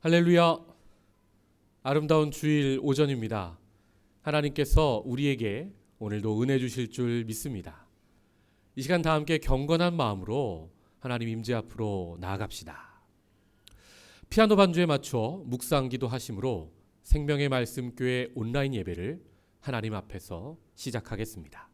할렐루야. 아름다운 주일 오전입니다. 하나님께서 우리에게 오늘도 은혜 주실 줄 믿습니다. 이 시간 다 함께 경건한 마음으로 하나님 임재 앞으로 나아갑시다. 피아노 반주에 맞춰 묵상기도 하심으로 생명의 말씀 교회 온라인 예배를 하나님 앞에서 시작하겠습니다.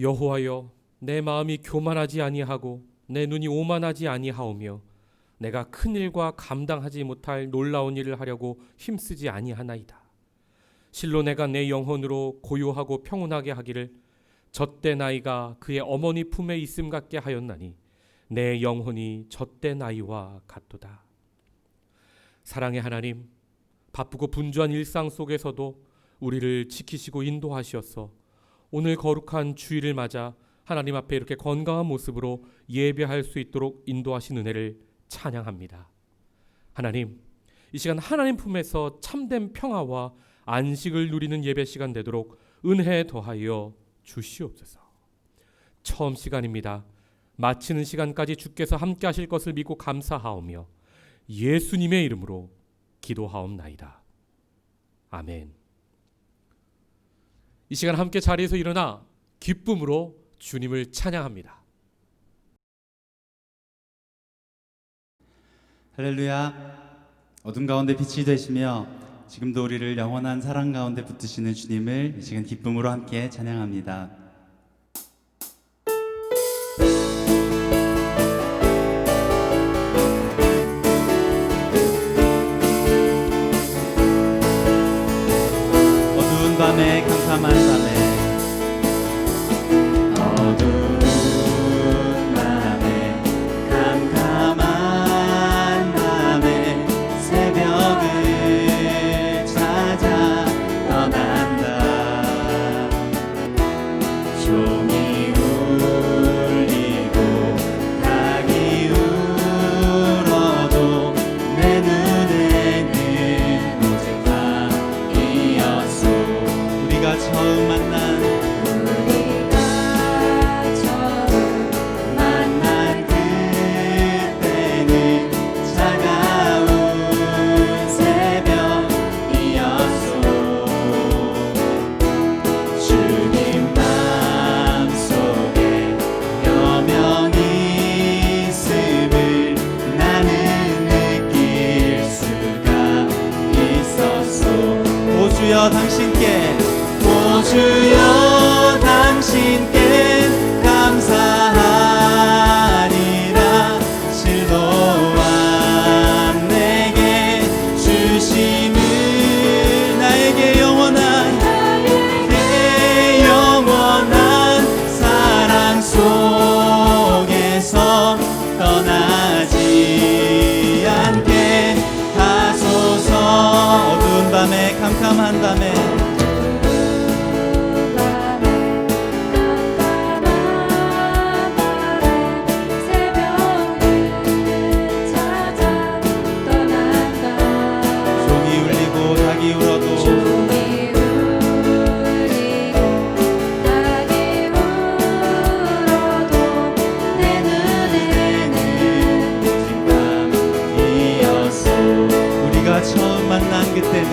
여호와여, 내 마음이 교만하지 아니하고 내 눈이 오만하지 아니하오며 내가 큰 일과 감당하지 못할 놀라운 일을 하려고 힘쓰지 아니하나이다. 실로 내가 내 영혼으로 고요하고 평온하게 하기를 젖된 아이가 그의 어머니 품에 있음 같게 하였나니 내 영혼이 젖된 아이와 같도다. 사랑의 하나님, 바쁘고 분주한 일상 속에서도 우리를 지키시고 인도하시어서 오늘 거룩한 주일을 맞아 하나님 앞에 이렇게 건강한 모습으로 예배할 수 있도록 인도하신 은혜를 찬양합니다. 하나님, 이 시간 하나님 품에서 참된 평화와 안식을 누리는 예배 시간 되도록 은혜 더하여 주시옵소서. 처음 시간입니다. 마치는 시간까지 주께서 함께 하실 것을 믿고 감사하오며 예수님의 이름으로 기도하옵나이다. 아멘. 이 시간 함께 자리에서 일어나 기쁨으로 주님을 찬양합니다. 할렐루야. 어둠 가운데 빛이 되시며 지금도 우리를 영원한 사랑 가운데 붙드시는 주님을 이 시간 기쁨으로 함께 찬양합니다. 어두운 밤에 캄캄한 밤에 어두운 밤에 캄캄한 밤에 새벽을 찾아 떠난다. 종이 울리고 닭이 울어도 내 눈에는 오직 밤이었소. 우리가 처음 만난 그때는 차가운 새벽이었소. 주님 마음속에 여명이 있음을 나는 느낄 수가 있었소. 오 주여 당신께, 오 주여 당신께 감사하리라. 실로암 내게 주심을 나에게 영원한 사랑 속에서 떠나지 않게 하소서. 어두운 밤에 캄캄한 밤에 종이 울리고 닭이 울어도 내 눈에는 오직 밤이었소. 우리가 처음 만난 그때는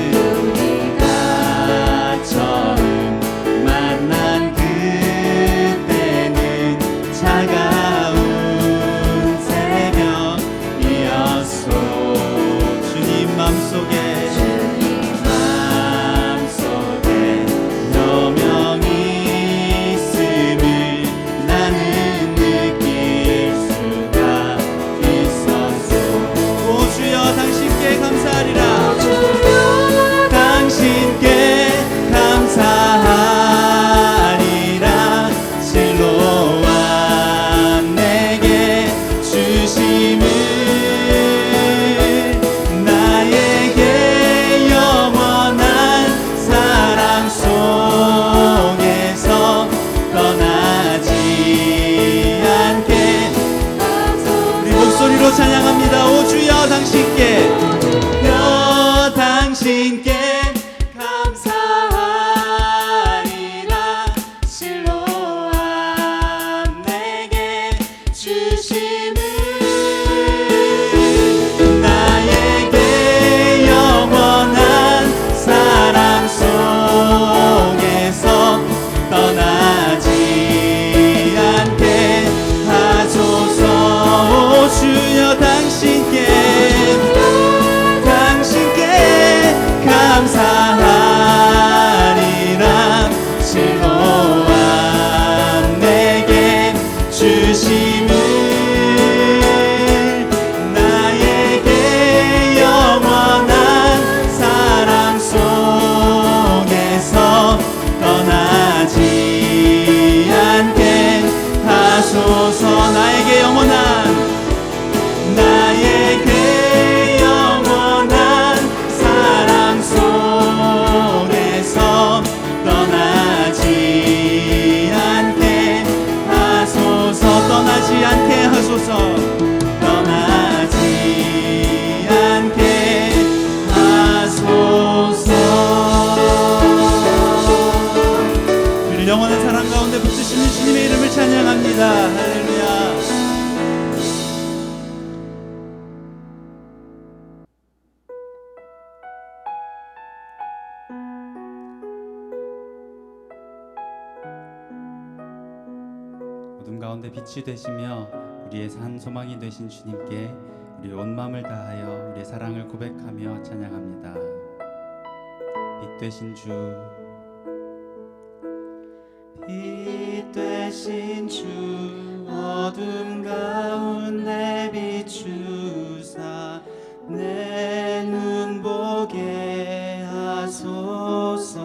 나에게 영원한 사랑 속에서 떠나지 않게 하소서. 주여 당신께 감사하리라. 즐거움 내게 주심을. 나에게 영원한 사랑 속에서 떠나지 않게 하소서. 나에게 영원한 사랑 속에서 떠나지 않게 하소서. 떠나지 않게 하소서. 떠나지 않게 하소서. 우리 영원한 사랑 가운데 붙드시는 주님의 이름을 찬양합니다. 할렐루야. 어둠 가운데 빛이 되시며 우리의 산 소망이 되신 주님께 우리 온 마음을 다하여 우리의 사랑을 고백하며 찬양합니다. 빛 되신 주, 빛 되신 주, 어둠 가운데 비추사 내 눈 보게 하소서.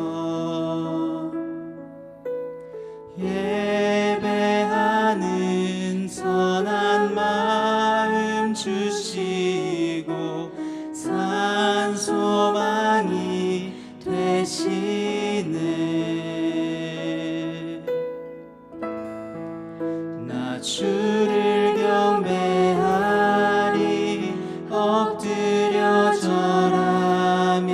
예배하는 선한 마음 주시고 산 소망이 되시네. 나 주를 경배하리. 엎드려 절하며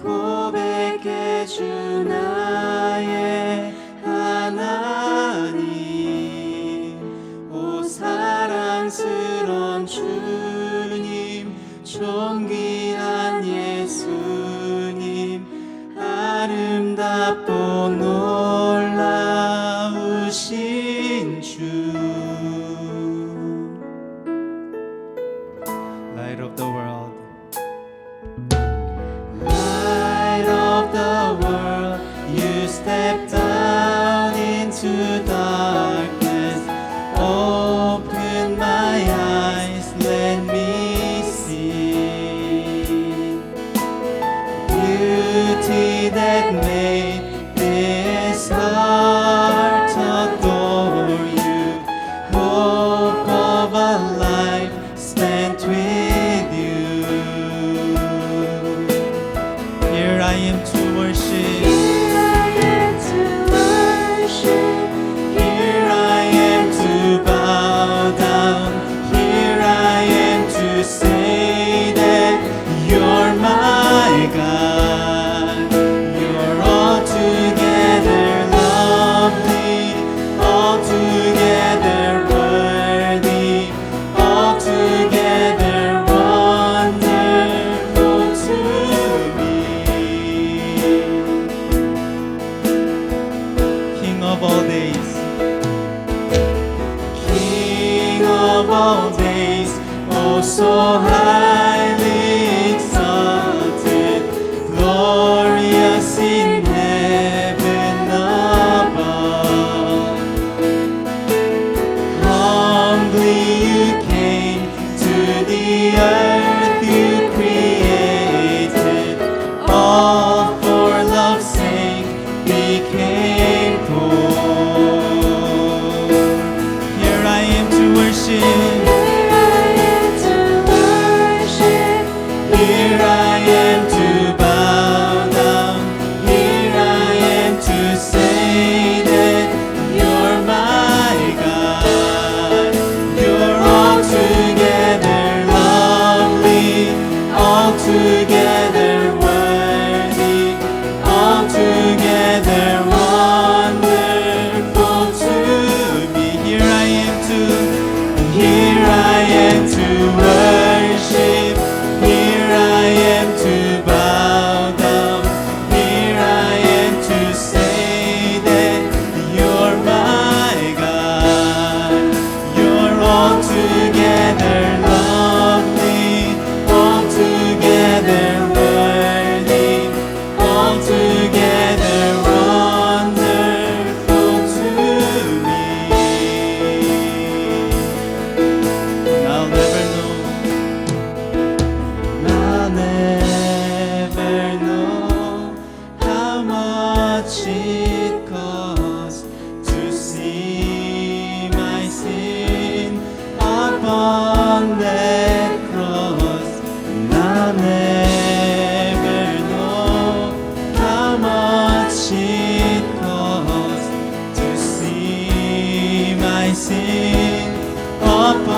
고백해 주 나의 하나님. 오 사랑스런 주님, 존귀한 예수님, 아름답고 놀라우신 주. Light of the world, light of the world, you step down into darkness. Open my eyes, let me see beauty that made this heart adore you. Hope of a life spent with you. Here I am to worship. Here I am to bow down. Here I am to say that you're my God. You're altogether lovely, altogether worthy, altogether wonderful to me. King of all days, King of all days, oh so highly exalted, glorious in heaven above. Humbly you came to the earth you created, all for love's sake became poor. Here I am to worship. Here I am to bow down. Here I am to say that you're my God. You're all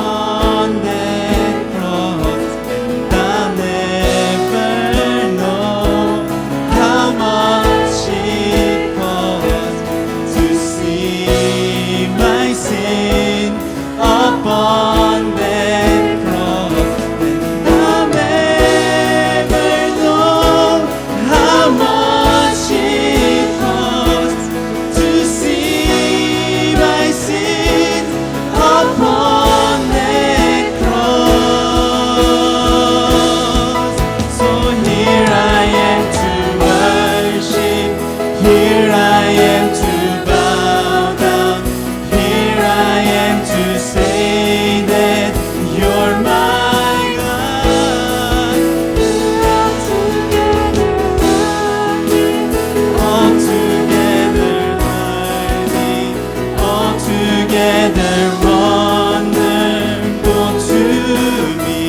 upon that cross, and I'll never know how much it cost to see my sin upon that cross, and I'll never know how much it cost to see my sin upon that cross. So here I am to worship, here I am to bow down, here I am to say that you're my God. Altogether worthy, altogether wonderful to me.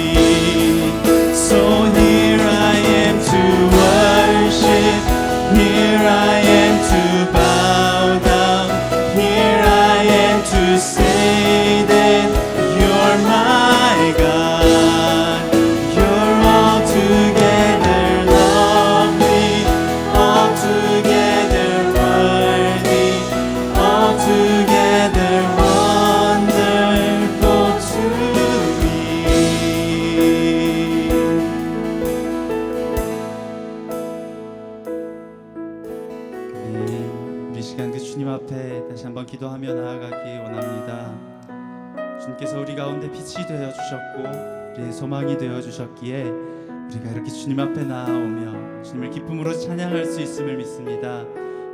So here I am to worship, here I am to bow down, here I am to say that you're my God. You're altogether lovely, altogether worthy, altogether wonderful to me. 우리 시간 그 주님 앞에 다시 한번 기도하며 나아가기 원합니다. 주님께서 우리 가운데 빛이 되어 주셨고 우리의 소망이 되어 주셨기에 우리가 이렇게 주님 앞에 나아오며 주님을 기쁨으로 찬양할 수 있음을 믿습니다.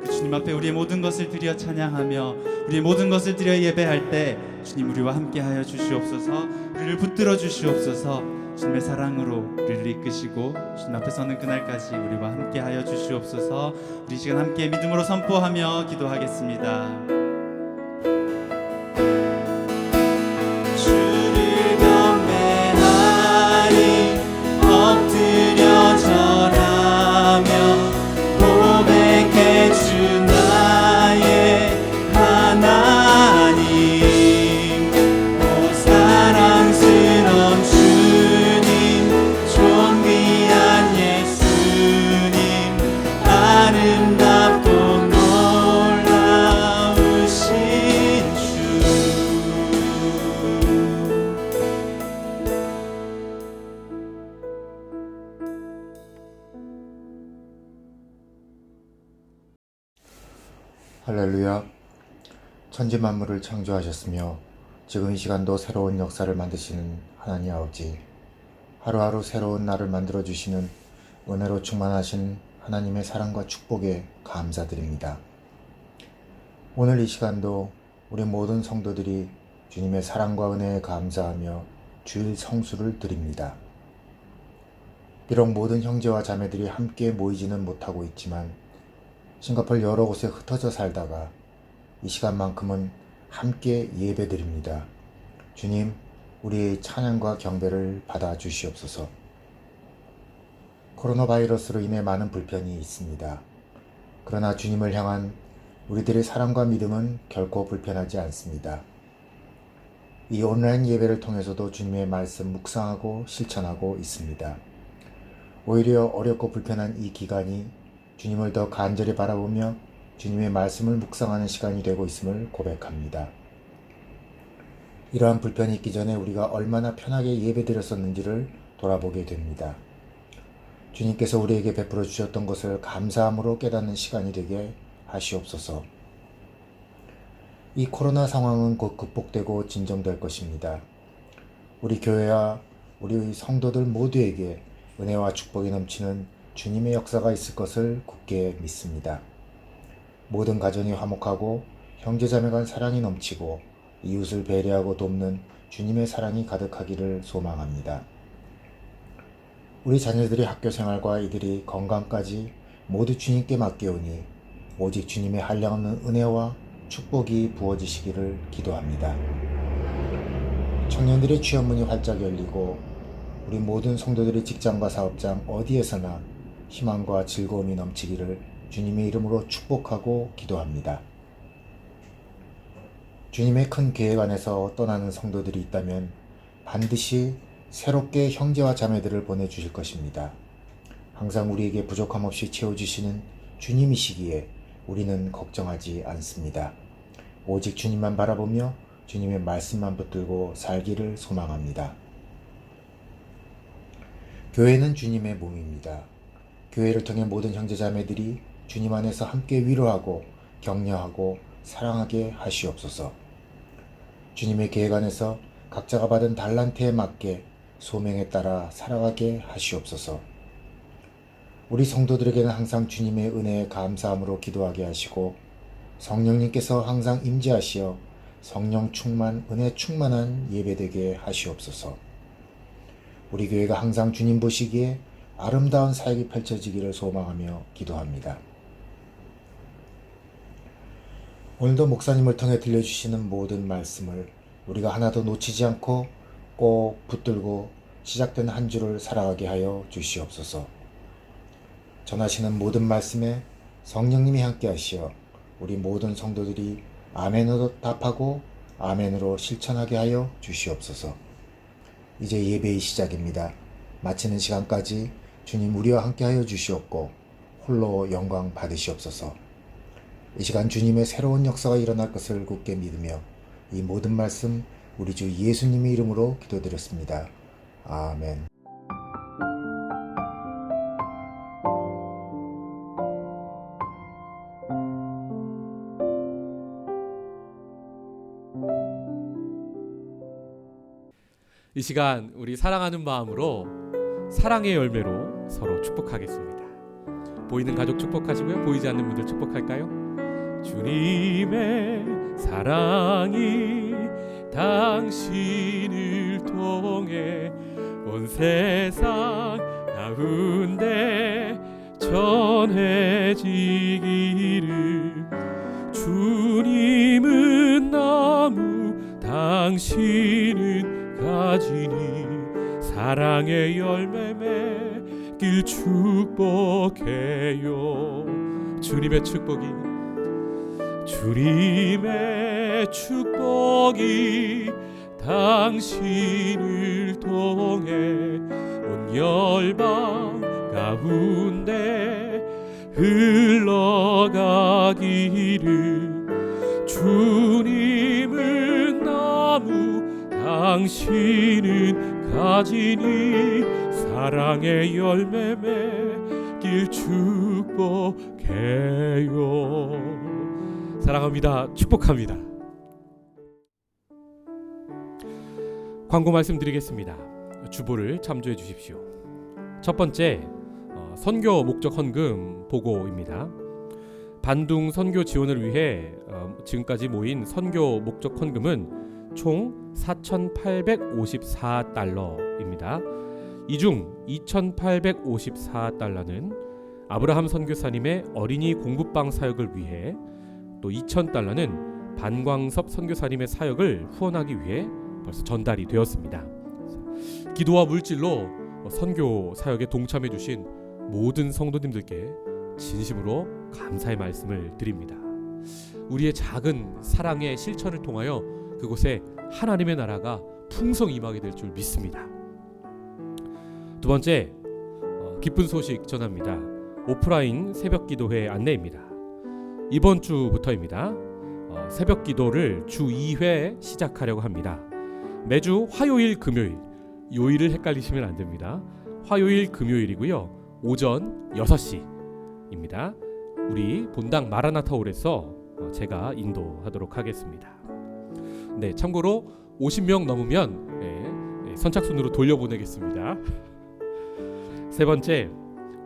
그 주님 앞에 우리의 모든 것을 드려 찬양하며 우리의 모든 것을 드려 예배할 때 주님 우리와 함께하여 주시옵소서. 우리를 붙들어 주시옵소서. 주님의 사랑으로 우리를 이끄시고 주님 앞에 서는 그날까지 우리와 함께하여 주시옵소서. 우리 시간 함께 믿음으로 선포하며 기도하겠습니다. 주를 경배하리, 엎드려 절하며 고백해 주 나의 하나님. 오 사랑스러운 주님, 존귀한 예수님, 아름답고 놀라우신 주. 할렐루야. 천지 만물을 창조하셨으며 지금 이 시간도 새로운 역사를 만드시는 하나님 아버지, 하루하루 새로운 날을 만들어주시는 은혜로 충만하신 하나님의 사랑과 축복에 감사드립니다. 오늘 이 시간도 우리 모든 성도들이 주님의 사랑과 은혜에 감사하며 주일 성수를 드립니다. 비록 모든 형제와 자매들이 함께 모이지는 못하고 있지만 싱가포르 여러 곳에 흩어져 살다가 이 시간만큼은 함께 예배드립니다. 주님, 우리의 찬양과 경배를 받아 주시옵소서. 코로나 바이러스로 인해 많은 불편이 있습니다. 그러나 주님을 향한 우리들의 사랑과 믿음은 결코 불편하지 않습니다. 이 온라인 예배를 통해서도 주님의 말씀 묵상하고 실천하고 있습니다. 오히려 어렵고 불편한 이 기간이 주님을 더 간절히 바라보며 주님의 말씀을 묵상하는 시간이 되고 있음을 고백합니다. 이러한 불편이 있기 전에 우리가 얼마나 편하게 예배드렸었는지를 돌아보게 됩니다. 주님께서 우리에게 베풀어 주셨던 것을 감사함으로 깨닫는 시간이 되게 하시옵소서. 이 코로나 상황은 곧 극복되고 진정될 것입니다. 우리 교회와 우리 성도들 모두에게 은혜와 축복이 넘치는 주님의 역사가 있을 것을 굳게 믿습니다. 모든 가정이 화목하고 형제자매 간 사랑이 넘치고 이웃을 배려하고 돕는 주님의 사랑이 가득하기를 소망합니다. 우리 자녀들의 학교 생활과 이들이 건강까지 모두 주님께 맡겨오니 오직 주님의 한량없는 은혜와 축복이 부어지시기를 기도합니다. 청년들의 취업문이 활짝 열리고 우리 모든 성도들의 직장과 사업장 어디에서나 희망과 즐거움이 넘치기를 주님의 이름으로 축복하고 기도합니다. 주님의 큰 계획 안에서 떠나는 성도들이 있다면 반드시 새롭게 형제와 자매들을 보내주실 것입니다. 항상 우리에게 부족함 없이 채워주시는 주님이시기에 우리는 걱정하지 않습니다. 오직 주님만 바라보며 주님의 말씀만 붙들고 살기를 소망합니다. 교회는 주님의 몸입니다. 교회를 통해 모든 형제자매들이 주님 안에서 함께 위로하고 격려하고 사랑하게 하시옵소서. 주님의 계획 안에서 각자가 받은 달란트에 맞게 소명에 따라 살아가게 하시옵소서. 우리 성도들에게는 항상 주님의 은혜에 감사함으로 기도하게 하시고 성령님께서 항상 임재하시어 성령 충만, 은혜 충만한 예배되게 하시옵소서. 우리 교회가 항상 주님 보시기에 아름다운 사역이 펼쳐지기를 소망하며 기도합니다. 오늘도 목사님을 통해 들려주시는 모든 말씀을 우리가 하나도 놓치지 않고 꼭 붙들고 시작된 한 주를 살아가게 하여 주시옵소서. 전하시는 모든 말씀에 성령님이 함께 하시어 우리 모든 성도들이 아멘으로 답하고 아멘으로 실천하게 하여 주시옵소서. 이제 예배의 시작입니다. 마치는 시간까지 주님 우리와 함께 하여 주시옵고 홀로 영광 받으시옵소서. 이 시간 주님의 새로운 역사가 일어날 것을 굳게 믿으며 이 모든 말씀 우리 주 예수님의 이름으로 기도드렸습니다. 아멘. 이 시간 우리 사랑하는 마음으로 사랑의 열매로 서로 축복하겠습니다. 보이는 가족 축복하시고요. 보이지 않는 분들 축복할까요? 주님의 사랑이 당신을 통해 온 세상 가운데 전해지기를. 주님은 나무 당신은 가지니 사랑의 열매 맺길 축복해요. 주님의 축복이 당신을 통해 온 열방 가운데 흘러가기를. 주님은 나무 당신은 가지니 사랑의 열매 맺길 축복해요. 사랑합니다. 축복합니다. 광고 말씀드리겠습니다. 주보를 참조해 주십시오. 첫 번째, 선교 목적 헌금 보고입니다. 반둥 선교 지원을 위해 지금까지 모인 선교 목적 헌금은 총 4,854달러입니다. 이 중 2,854달러는 아브라함 선교사님의 어린이 공부방 사역을 위해, 또 2,000달러는 반광섭 선교사님의 사역을 후원하기 위해 벌써 전달이 되었습니다. 기도와 물질로 선교 사역에 동참해 주신 모든 성도님들께 진심으로 감사의 말씀을 드립니다. 우리의 작은 사랑의 실천을 통하여 그곳에 하나님의 나라가 풍성히 임하게 될 줄 믿습니다. 두 번째, 기쁜 소식 전합니다. 오프라인 새벽기도회 안내입니다. 이번 주부터입니다. 새벽기도를 주 2회 시작하려고 합니다. 매주 화요일, 금요일, 요일을 헷갈리시면 안 됩니다. 화요일, 금요일이고요. 오전 6시입니다. 우리 본당 마라나타홀에서 제가 인도하도록 하겠습니다. 네, 참고로 50명 넘으면 선착순으로 돌려보내겠습니다. 세 번째,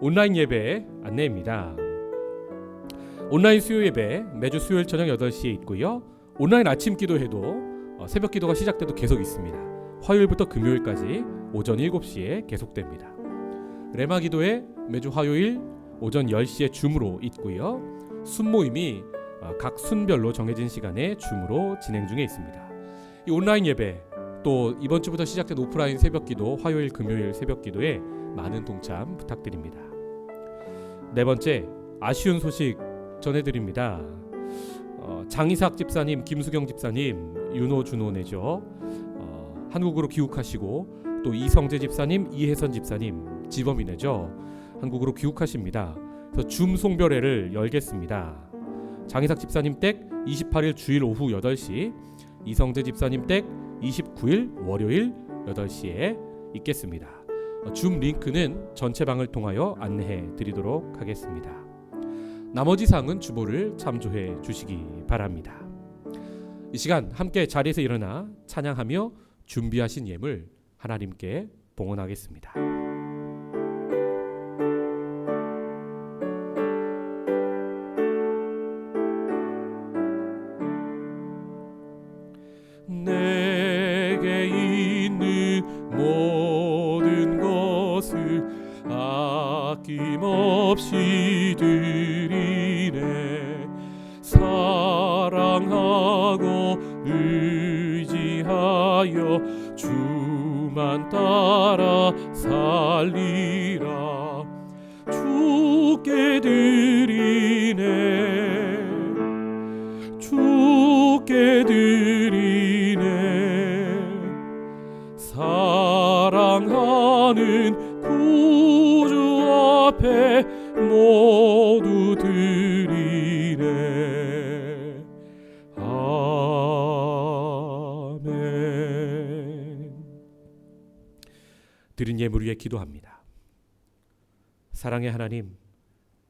온라인 예배 안내입니다. 온라인 수요 예배 매주 수요일 저녁 8시에 있고요. 온라인 아침 기도회도 새벽 기도가 시작돼도 계속 있습니다. 화요일부터 금요일까지 오전 7시에 계속됩니다. 레마 기도회 매주 화요일 오전 10시에 줌으로 있고요. 순모임이 각 순별로 정해진 시간에 줌으로 진행 중에 있습니다. 이 온라인 예배, 또 이번 주부터 시작된 오프라인 새벽 기도, 화요일, 금요일 새벽 기도에 많은 동참 부탁드립니다. 네 번째, 아쉬운 소식 전해드립니다. 장이삭 집사님, 김수경 집사님, 윤호 준호네죠. 한국으로 귀국하시고 또 이성재 집사님, 이혜선 집사님 지범이네죠. 한국으로 귀국하십니다. 그래서 줌 송별회를 열겠습니다. 장희삭 집사님 댁 28일 주일 오후 8시, 이성재 집사님 댁 29일 월요일 8시에 있겠습니다. 줌 링크는 전체 방을 통하여 안내해 드리도록 하겠습니다. 나머지 사항은 주보를 참조해 주시기 바랍니다. 이 시간 함께 자리에서 일어나 찬양하며 준비하신 예물 하나님께 봉헌하겠습니다. 내게 있는 모든 것을 아낌없이 드리네. 사랑하고 의지하여 주만 따라 살리라. 주께 드리네, 주께 드리네. 사랑하는 구주 앞에 모두 드리네. 아멘. 드린 예물 위에 기도합니다. 사랑의 하나님,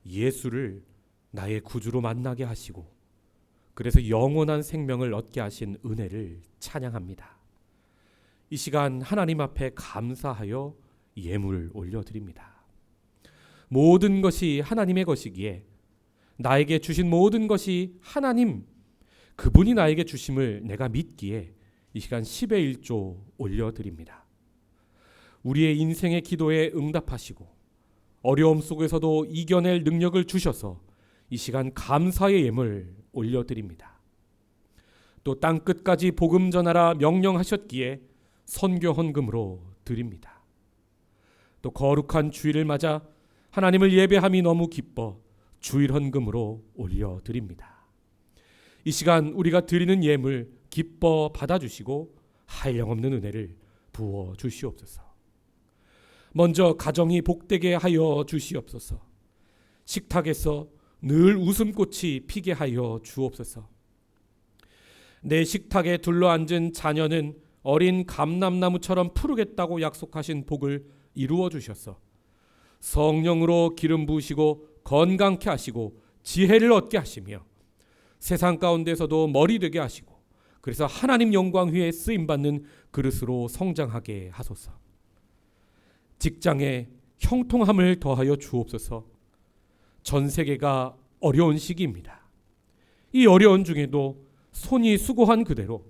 예수를 나의 구주로 만나게 하시고 그래서 영원한 생명을 얻게 하신 은혜를 찬양합니다. 이 시간 하나님 앞에 감사하여 예물을 올려드립니다. 모든 것이 하나님의 것이기에 나에게 주신 모든 것이 하나님, 그분이 나에게 주심을 내가 믿기에 이 시간 10의 1조 올려드립니다. 우리의 인생의 기도에 응답하시고 어려움 속에서도 이겨낼 능력을 주셔서 이 시간 감사의 예물 올려드립니다. 또 땅끝까지 복음 전하라 명령하셨기에 선교 헌금으로 드립니다. 또 거룩한 주일을 맞아 하나님을 예배함이 너무 기뻐 주일 헌금으로 올려드립니다. 이 시간 우리가 드리는 예물 기뻐 받아주시고 한량없는 은혜를 부어 주시옵소서. 먼저 가정이 복되게 하여 주시옵소서. 식탁에서 늘 웃음꽃이 피게 하여 주옵소서. 내 식탁에 둘러앉은 자녀는 어린 감람나무처럼 푸르겠다고 약속하신 복을 이루어 주셔서 성령으로 기름 부으시고 건강케 하시고 지혜를 얻게 하시며 세상 가운데서도 머리 되게 하시고 그래서 하나님 영광 위에 쓰임받는 그릇으로 성장하게 하소서. 직장에 형통함을 더하여 주옵소서. 전 세계가 어려운 시기입니다. 이 어려운 중에도 손이 수고한 그대로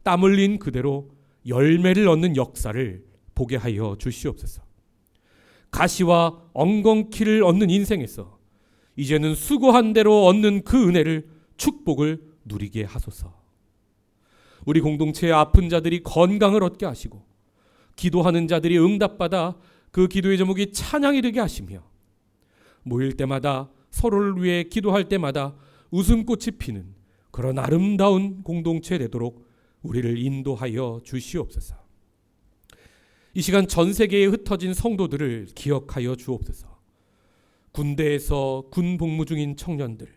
땀 흘린 그대로 열매를 얻는 역사를 보게 하여 주시옵소서. 가시와 엉겅퀴를 얻는 인생에서 이제는 수고한 대로 얻는 그 은혜를 축복을 누리게 하소서. 우리 공동체의 아픈 자들이 건강을 얻게 하시고 기도하는 자들이 응답받아 그 기도의 제목이 찬양이 되게 하시며 모일 때마다 서로를 위해 기도할 때마다 웃음꽃이 피는 그런 아름다운 공동체 되도록 우리를 인도하여 주시옵소서. 이 시간 전 세계에 흩어진 성도들을 기억하여 주옵소서. 군대에서 군 복무 중인 청년들,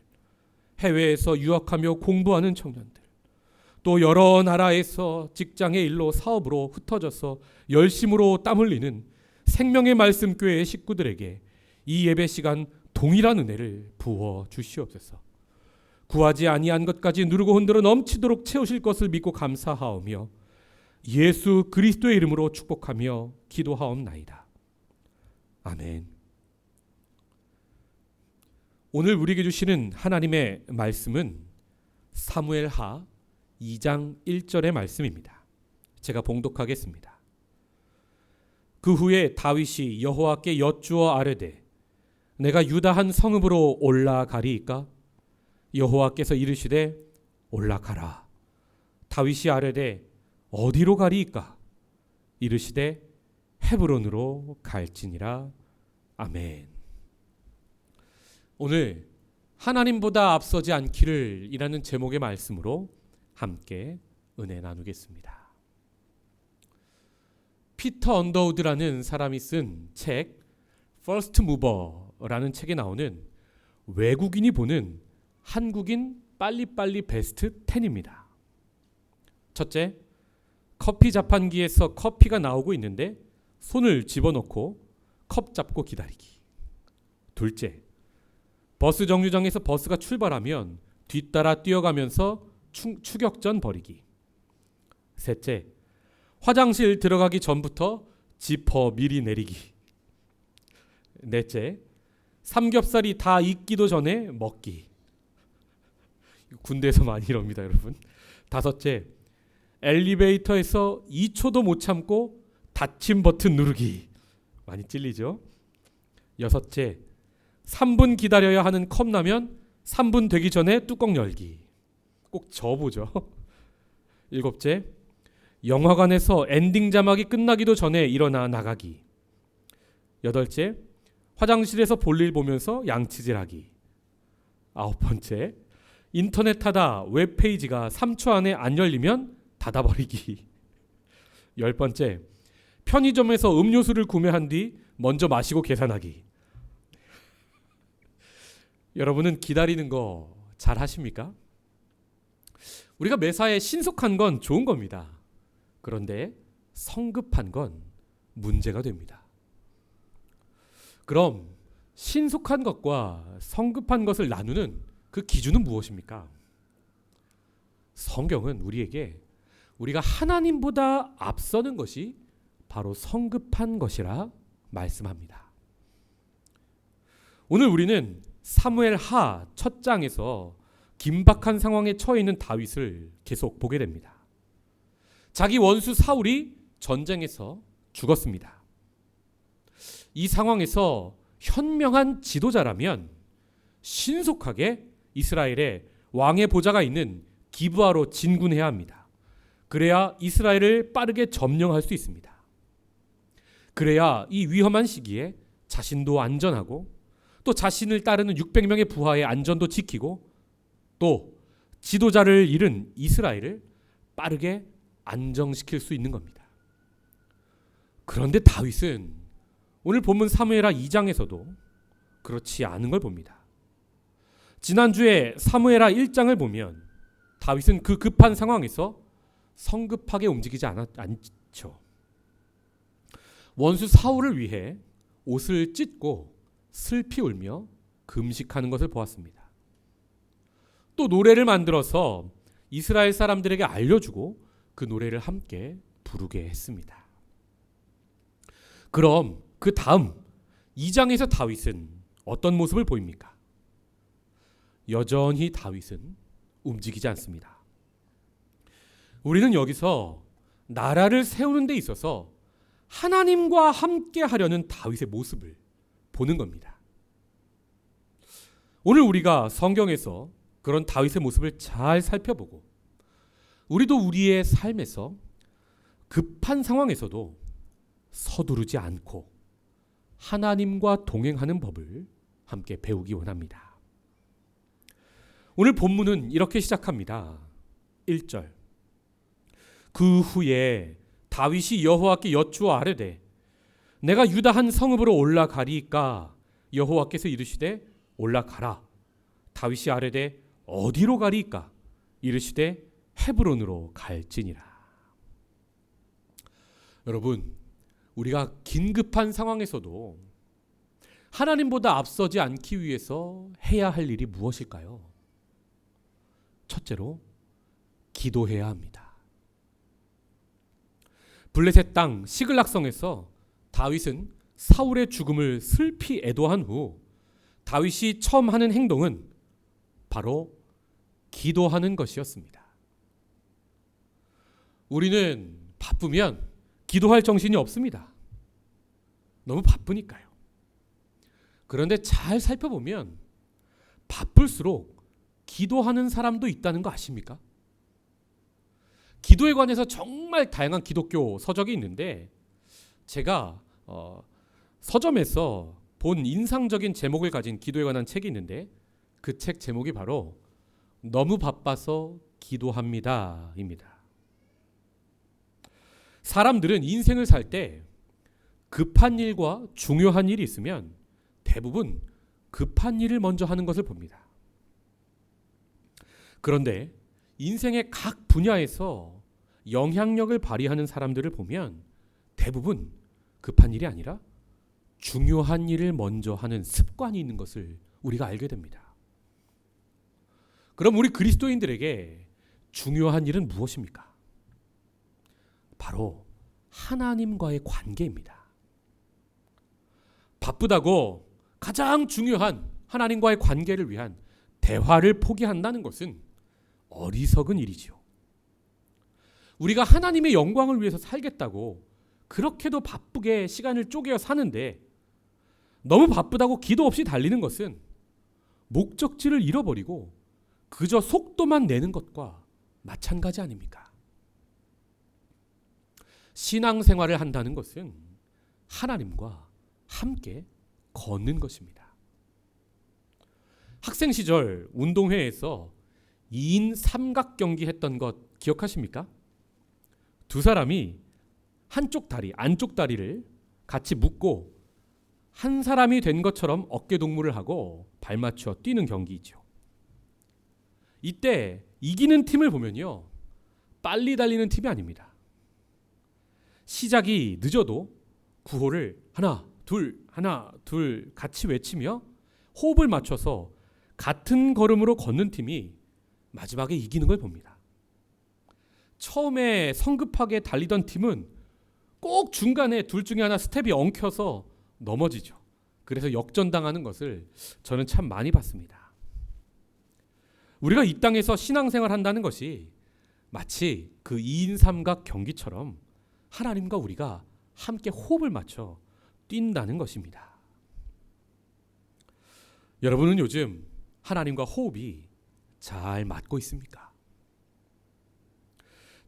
해외에서 유학하며 공부하는 청년들, 또 여러 나라에서 직장의 일로 사업으로 흩어져서 열심으로 땀 흘리는 생명의 말씀 교회의 식구들에게 이 예배 시간 동일한 은혜를 부어 주시옵소서. 구하지 아니한 것까지 누르고 흔들어 넘치도록 채우실 것을 믿고 감사하오며 예수 그리스도의 이름으로 축복하며 기도하옵나이다. 아멘. 오늘 우리에게 주시는 하나님의 말씀은 사무엘하 2장 1절의 말씀입니다. 제가 봉독하겠습니다. 그 후에 다윗이 여호와께 여쭈어 아뢰되 내가 유다 한 성읍으로 올라가리이까? 여호와께서 이르시되 올라가라. 다윗이 아뢰되 어디로 가리이까? 이르시되 헤브론으로 갈지니라. 아멘. 오늘 하나님보다 앞서지 않기를 이라는 제목의 말씀으로 함께 은혜 나누겠습니다. 피터 언더우드라는 사람이 쓴 책 First Mover라는 책에 나오는 외국인이 보는 한국인 빨리빨리 베스트 10입니다. 첫째, 커피 자판기에서 커피가 나오고 있는데 손을 집어넣고 컵 잡고 기다리기. 둘째, 버스 정류장에서 버스가 출발하면 뒤따라 뛰어가면서 추격전 벌이기. 셋째, 화장실 들어가기 전부터 지퍼 미리 내리기. 넷째, 삼겹살이 다 익기도 전에 먹기. 군대에서 많이 이럽니다, 여러분. 다섯째, 엘리베이터에서 2초도 못 참고 닫힘 버튼 누르기. 많이 찔리죠? 여섯째, 3분 기다려야 하는 컵라면 3분 되기 전에 뚜껑 열기. 꼭 저보죠. 일곱째, 영화관에서 엔딩 자막이 끝나기도 전에 일어나 나가기. 여덟째, 화장실에서 볼일 보면서 양치질하기. 아홉 번째, 인터넷 하다 웹페이지가 3초 안에 안 열리면 닫아버리기. 열 번째, 편의점에서 음료수를 구매한 뒤 먼저 마시고 계산하기. 여러분은 기다리는 거 잘 하십니까? 우리가 매사에 신속한 건 좋은 겁니다. 그런데 성급한 건 문제가 됩니다. 그럼 신속한 것과 성급한 것을 나누는 그 기준은 무엇입니까? 성경은 우리에게 우리가 하나님보다 앞서는 것이 바로 성급한 것이라 말씀합니다. 오늘 우리는 사무엘 하 첫 장에서 긴박한 상황에 처해 있는 다윗을 계속 보게 됩니다. 자기 원수 사울이 전쟁에서 죽었습니다. 이 상황에서 현명한 지도자라면 신속하게 이스라엘의 왕의 보좌가 있는 기브아로 진군해야 합니다. 그래야 이스라엘을 빠르게 점령할 수 있습니다. 그래야 이 위험한 시기에 자신도 안전하고 또 자신을 따르는 600명의 부하의 안전도 지키고 또 지도자를 잃은 이스라엘을 빠르게 안정시킬 수 있는 겁니다. 그런데 다윗은 오늘 본문 사무엘하 2장에서도 그렇지 않은 걸 봅니다. 지난주에 사무엘하 1장을 보면 다윗은 그 급한 상황에서 성급하게 움직이지 않죠. 원수 사울을 위해 옷을 찢고 슬피 울며 금식하는 것을 보았습니다. 또 노래를 만들어서 이스라엘 사람들에게 알려주고 그 노래를 함께 부르게 했습니다. 그럼 그 다음 2장에서 다윗은 어떤 모습을 보입니까? 여전히 다윗은 움직이지 않습니다. 우리는 여기서 나라를 세우는 데 있어서 하나님과 함께 하려는 다윗의 모습을 보는 겁니다. 오늘 우리가 성경에서 그런 다윗의 모습을 잘 살펴보고 우리도 우리의 삶에서 급한 상황에서도 서두르지 않고 하나님과 동행하는 법을 함께 배우기 원합니다. 오늘 본문은 이렇게 시작합니다. 1절. 그 후에 다윗이 여호와께 여쭈어 아뢰되 내가 유다 한 성읍으로 올라가리이까 여호와께서 이르시되 올라가라. 다윗이 아뢰되 어디로 가리이까 이르시되 헤브론으로 갈지니라. 여러분, 우리가 긴급한 상황에서도 하나님보다 앞서지 않기 위해서 해야 할 일이 무엇일까요? 첫째로 기도해야 합니다. 블레셋 땅 시글락성에서 다윗은 사울의 죽음을 슬피 애도한 후 다윗이 처음 하는 행동은 바로 기도하는 것이었습니다. 우리는 바쁘면 기도할 정신이 없습니다. 너무 바쁘니까요. 그런데 잘 살펴보면 바쁠수록 기도하는 사람도 있다는 거 아십니까? 기도에 관해서 정말 다양한 기독교 서적이 있는데 제가 서점에서 본 인상적인 제목을 가진 기도에 관한 책이 있는데 그 책 제목이 바로 너무 바빠서 기도합니다입니다. 사람들은 인생을 살 때 급한 일과 중요한 일이 있으면 대부분 급한 일을 먼저 하는 것을 봅니다. 그런데 인생의 각 분야에서 영향력을 발휘하는 사람들을 보면 대부분 급한 일이 아니라 중요한 일을 먼저 하는 습관이 있는 것을 우리가 알게 됩니다. 그럼 우리 그리스도인들에게 중요한 일은 무엇입니까? 바로 하나님과의 관계입니다. 바쁘다고 가장 중요한 하나님과의 관계를 위한 대화를 포기한다는 것은 어리석은 일이지요. 우리가 하나님의 영광을 위해서 살겠다고 그렇게도 바쁘게 시간을 쪼개어 사는데 너무 바쁘다고 기도 없이 달리는 것은 목적지를 잃어버리고 그저 속도만 내는 것과 마찬가지 아닙니까? 신앙생활을 한다는 것은 하나님과 함께 걷는 것입니다. 학생 시절 운동회에서 2인 삼각경기 했던 것 기억하십니까? 두 사람이 한쪽 다리, 안쪽 다리를 같이 묶고 한 사람이 된 것처럼 어깨 동무를 하고 발 맞춰 뛰는 경기이죠. 이때 이기는 팀을 보면요, 빨리 달리는 팀이 아닙니다. 시작이 늦어도 구호를 하나 둘 같이 외치며 호흡을 맞춰서 같은 걸음으로 걷는 팀이 마지막에 이기는 걸 봅니다. 처음에 성급하게 달리던 팀은 꼭 중간에 둘 중에 하나 스텝이 엉켜서 넘어지죠. 그래서 역전당하는 것을 저는 참 많이 봤습니다. 우리가 이 땅에서 신앙생활 한다는 것이 마치 그 2인 삼각 경기처럼 하나님과 우리가 함께 호흡을 맞춰 뛴다는 것입니다. 여러분은 요즘 하나님과 호흡이 잘 맞고 있습니까?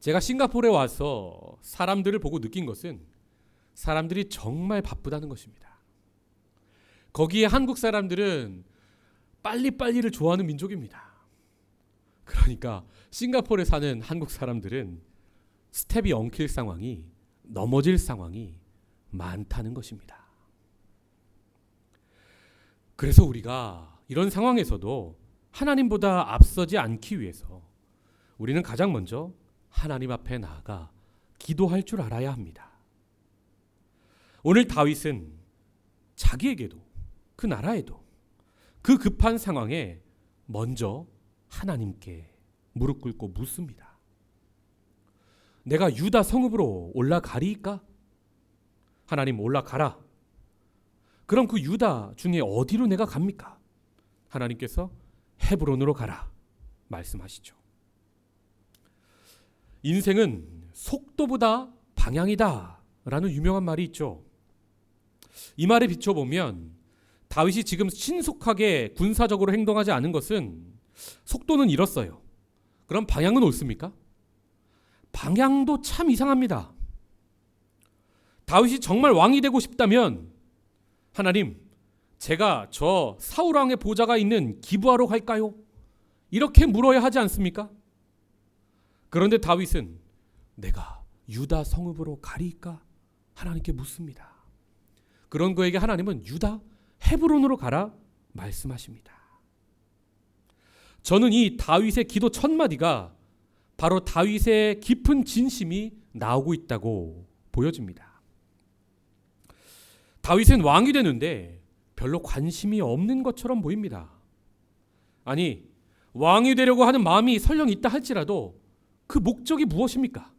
제가 싱가포르에 와서 사람들을 보고 느낀 것은 사람들이 정말 바쁘다는 것입니다. 거기에 한국 사람들은 빨리빨리를 좋아하는 민족입니다. 그러니까 싱가포르에 사는 한국 사람들은 스텝이 엉킬 상황이, 넘어질 상황이 많다는 것입니다. 그래서 우리가 이런 상황에서도 하나님보다 앞서지 않기 위해서 우리는 가장 먼저 하나님 앞에 나아가 기도할 줄 알아야 합니다. 오늘 다윗은 자기에게도 그 나라에도 그 급한 상황에 먼저 하나님께 무릎 꿇고 묻습니다. 내가 유다 성읍으로 올라가리이까? 하나님, 올라가라. 그럼 그 유다 중에 어디로 내가 갑니까? 하나님께서 헤브론으로 가라 말씀하시죠. 인생은 속도보다 방향이다 라는 유명한 말이 있죠. 이 말에 비춰보면 다윗이 지금 신속하게 군사적으로 행동하지 않은 것은 속도는 잃었어요. 그럼 방향은 옳습니까? 방향도 참 이상합니다. 다윗이 정말 왕이 되고 싶다면 하나님, 제가 저 사울 왕의 보좌가 있는 기브아로 갈까요? 이렇게 물어야 하지 않습니까? 그런데 다윗은 내가 유다 성읍으로 가리이까? 하나님께 묻습니다. 그런 그에게 하나님은 유다 헤브론으로 가라 말씀하십니다. 저는 이 다윗의 기도 첫 마디가 바로 다윗의 깊은 진심이 나오고 있다고 보여집니다. 다윗은 왕이 되는데 별로 관심이 없는 것처럼 보입니다. 아니, 왕이 되려고 하는 마음이 설령 있다 할지라도 그 목적이 무엇입니까?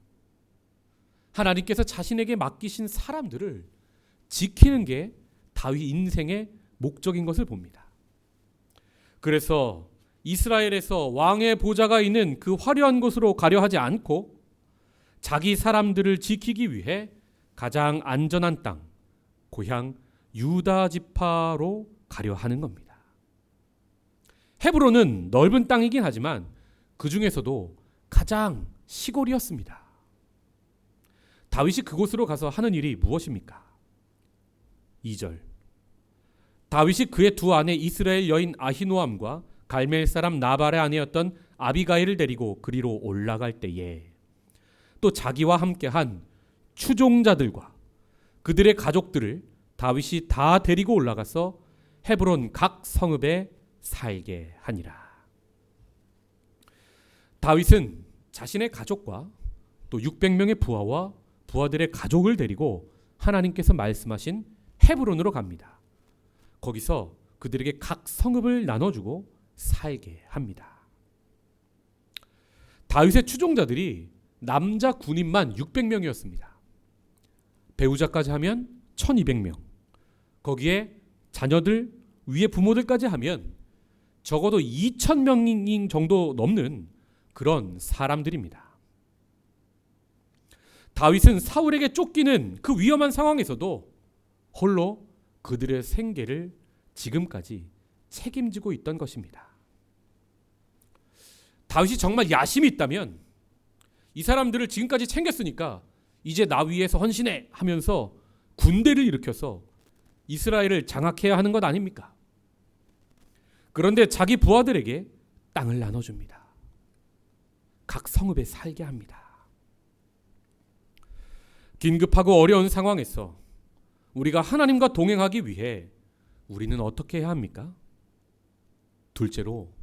하나님께서 자신에게 맡기신 사람들을 지키는 게 다윗 인생의 목적인 것을 봅니다. 그래서 이스라엘에서 왕의 보좌가 있는 그 화려한 곳으로 가려 하지 않고 자기 사람들을 지키기 위해 가장 안전한 땅, 고향 유다 지파로 가려 하는 겁니다. 헤브론은 넓은 땅이긴 하지만 그 중에서도 가장 시골이었습니다. 다윗이 그곳으로 가서 하는 일이 무엇입니까? 2절. 다윗이 그의 두 아내 이스라엘 여인 아히노암과 갈멜 사람 나발의 아내였던 아비가일을 데리고 그리로 올라갈 때에 또 자기와 함께한 추종자들과 그들의 가족들을 다윗이 다 데리고 올라가서 헤브론 각 성읍에 살게 하니라. 다윗은 자신의 가족과 또 600명의 부하와 부하들의 가족을 데리고 하나님께서 말씀하신 헤브론으로 갑니다. 거기서 그들에게 각 성읍을 나눠주고 살게 합니다. 다윗의 추종자들이 남자 군인만 600명이었습니다. 배우자까지 하면 1200명. 거기에 자녀들, 위에 부모들까지 하면 적어도 2000명 정도 넘는 그런 사람들입니다. 다윗은 사울에게 쫓기는 그 위험한 상황에서도 홀로 그들의 생계를 지금까지 책임지고 있던 것입니다. 다윗이 정말 야심이 있다면 이 사람들을 지금까지 챙겼으니까 이제 나 위에서 헌신해 하면서 군대를 일으켜서 이스라엘을 장악해야 하는 것 아닙니까? 그런데 자기 부하들에게 땅을 나눠줍니다. 각 성읍에 살게 합니다. 긴급하고 어려운 상황에서 우리가 하나님과 동행하기 위해 우리는 어떻게 해야 합니까? 둘째로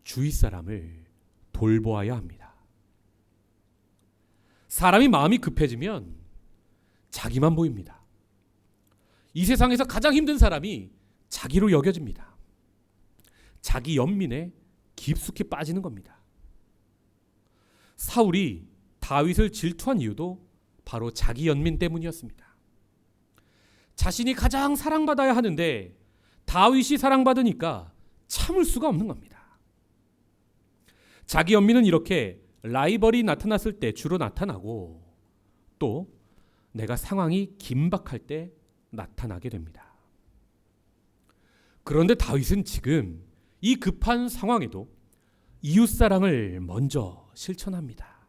주위 사람을 돌보아야 합니다. 사람이 마음이 급해지면 자기만 보입니다. 이 세상에서 가장 힘든 사람이 자기로 여겨집니다. 자기 연민에 깊숙이 빠지는 겁니다. 사울이 다윗을 질투한 이유도 바로 자기 연민 때문이었습니다. 자신이 가장 사랑받아야 하는데 다윗이 사랑받으니까 참을 수가 없는 겁니다. 자기 연민은 이렇게 라이벌이 나타났을 때 주로 나타나고 또 내가 상황이 긴박할 때 나타나게 됩니다. 그런데 다윗은 지금 이 급한 상황에도 이웃사랑을 먼저 실천합니다.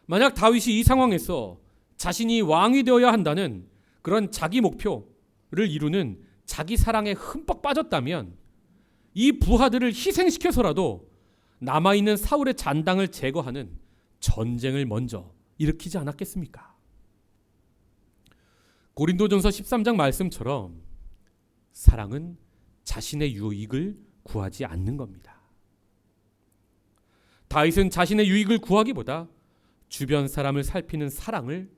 만약 다윗이 이 상황에서 자신이 왕이 되어야 한다는 그런 자기 목표를 이루는 자기 사랑에 흠뻑 빠졌다면 이 부하들을 희생시켜서라도 남아있는 사울의 잔당을 제거하는 전쟁을 먼저 일으키지 않았겠습니까? 고린도전서 13장 말씀처럼 사랑은 자신의 유익을 구하지 않는 겁니다. 다윗은 자신의 유익을 구하기보다 주변 사람을 살피는 사랑을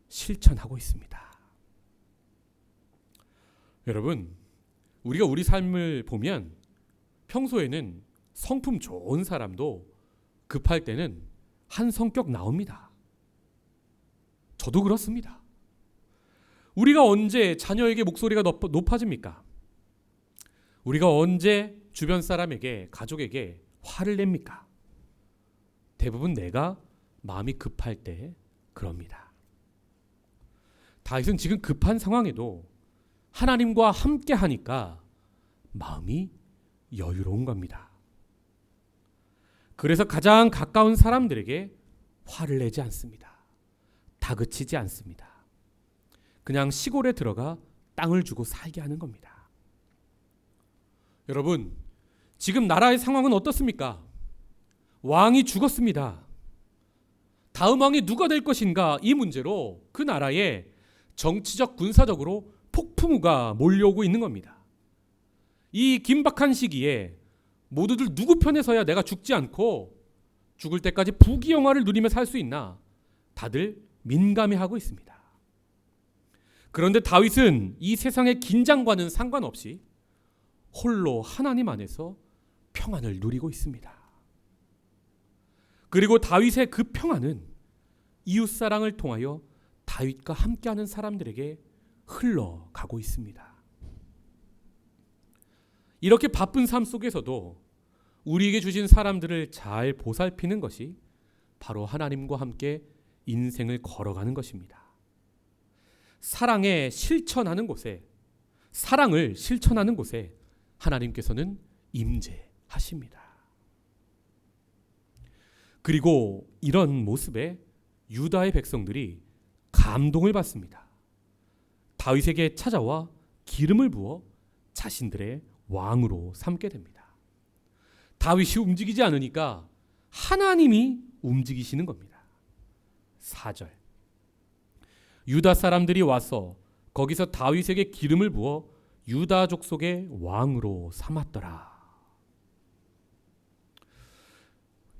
실천하고 있습니다. 여러분, 우리가 우리 삶을 보면 평소에는 성품 좋은 사람도 급할 때는 한 성격 나옵니다. 저도 그렇습니다. 우리가 언제 자녀에게 목소리가 높아집니까? 우리가 언제 주변 사람에게, 가족에게 화를 냅니까? 대부분 내가 마음이 급할 때 그럽니다. 다윗은 지금 급한 상황에도 하나님과 함께 하니까 마음이 여유로운 겁니다. 그래서 가장 가까운 사람들에게 화를 내지 않습니다. 다그치지 않습니다. 그냥 시골에 들어가 땅을 주고 살게 하는 겁니다. 여러분, 지금 나라의 상황은 어떻습니까? 왕이 죽었습니다. 다음 왕이 누가 될 것인가, 이 문제로 그 나라에 정치적, 군사적으로 폭풍우가 몰려오고 있는 겁니다. 이 긴박한 시기에 모두들 누구 편에 서야 내가 죽지 않고 죽을 때까지 부귀영화를 누리며 살 수 있나, 다들 민감해하고 있습니다. 그런데 다윗은 이 세상의 긴장과는 상관없이 홀로 하나님 안에서 평안을 누리고 있습니다. 그리고 다윗의 그 평안은 이웃사랑을 통하여 다윗과 함께하는 사람들에게 흘러가고 있습니다. 이렇게 바쁜 삶 속에서도 우리에게 주신 사람들을 잘 보살피는 것이 바로 하나님과 함께 인생을 걸어가는 것입니다. 사랑을 실천하는 곳에 하나님께서는 임재하십니다. 그리고 이런 모습에 유다의 백성들이 감동을 받습니다. 다윗에게 찾아와 기름을 부어 자신들의 왕으로 삼게 됩니다. 다윗이 움직이지 않으니까 하나님이 움직이시는 겁니다. 4절. 유다 사람들이 와서 거기서 다윗에게 기름을 부어 유다 족속의 왕으로 삼았더라.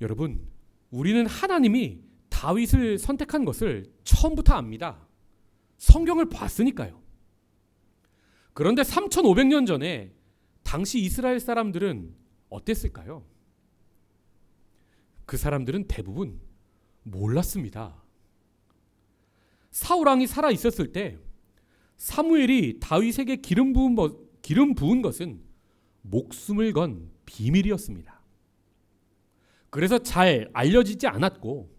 여러분, 우리는 하나님이 다윗을 선택한 것을 처음부터 압니다. 성경을 봤으니까요. 그런데 3500년 전에 당시 이스라엘 사람들은 어땠을까요? 그 사람들은 대부분 몰랐습니다. 사울 왕이 살아 있었을 때 사무엘이 다윗에게 기름 부은 것은 목숨을 건 비밀이었습니다. 그래서 잘 알려지지 않았고,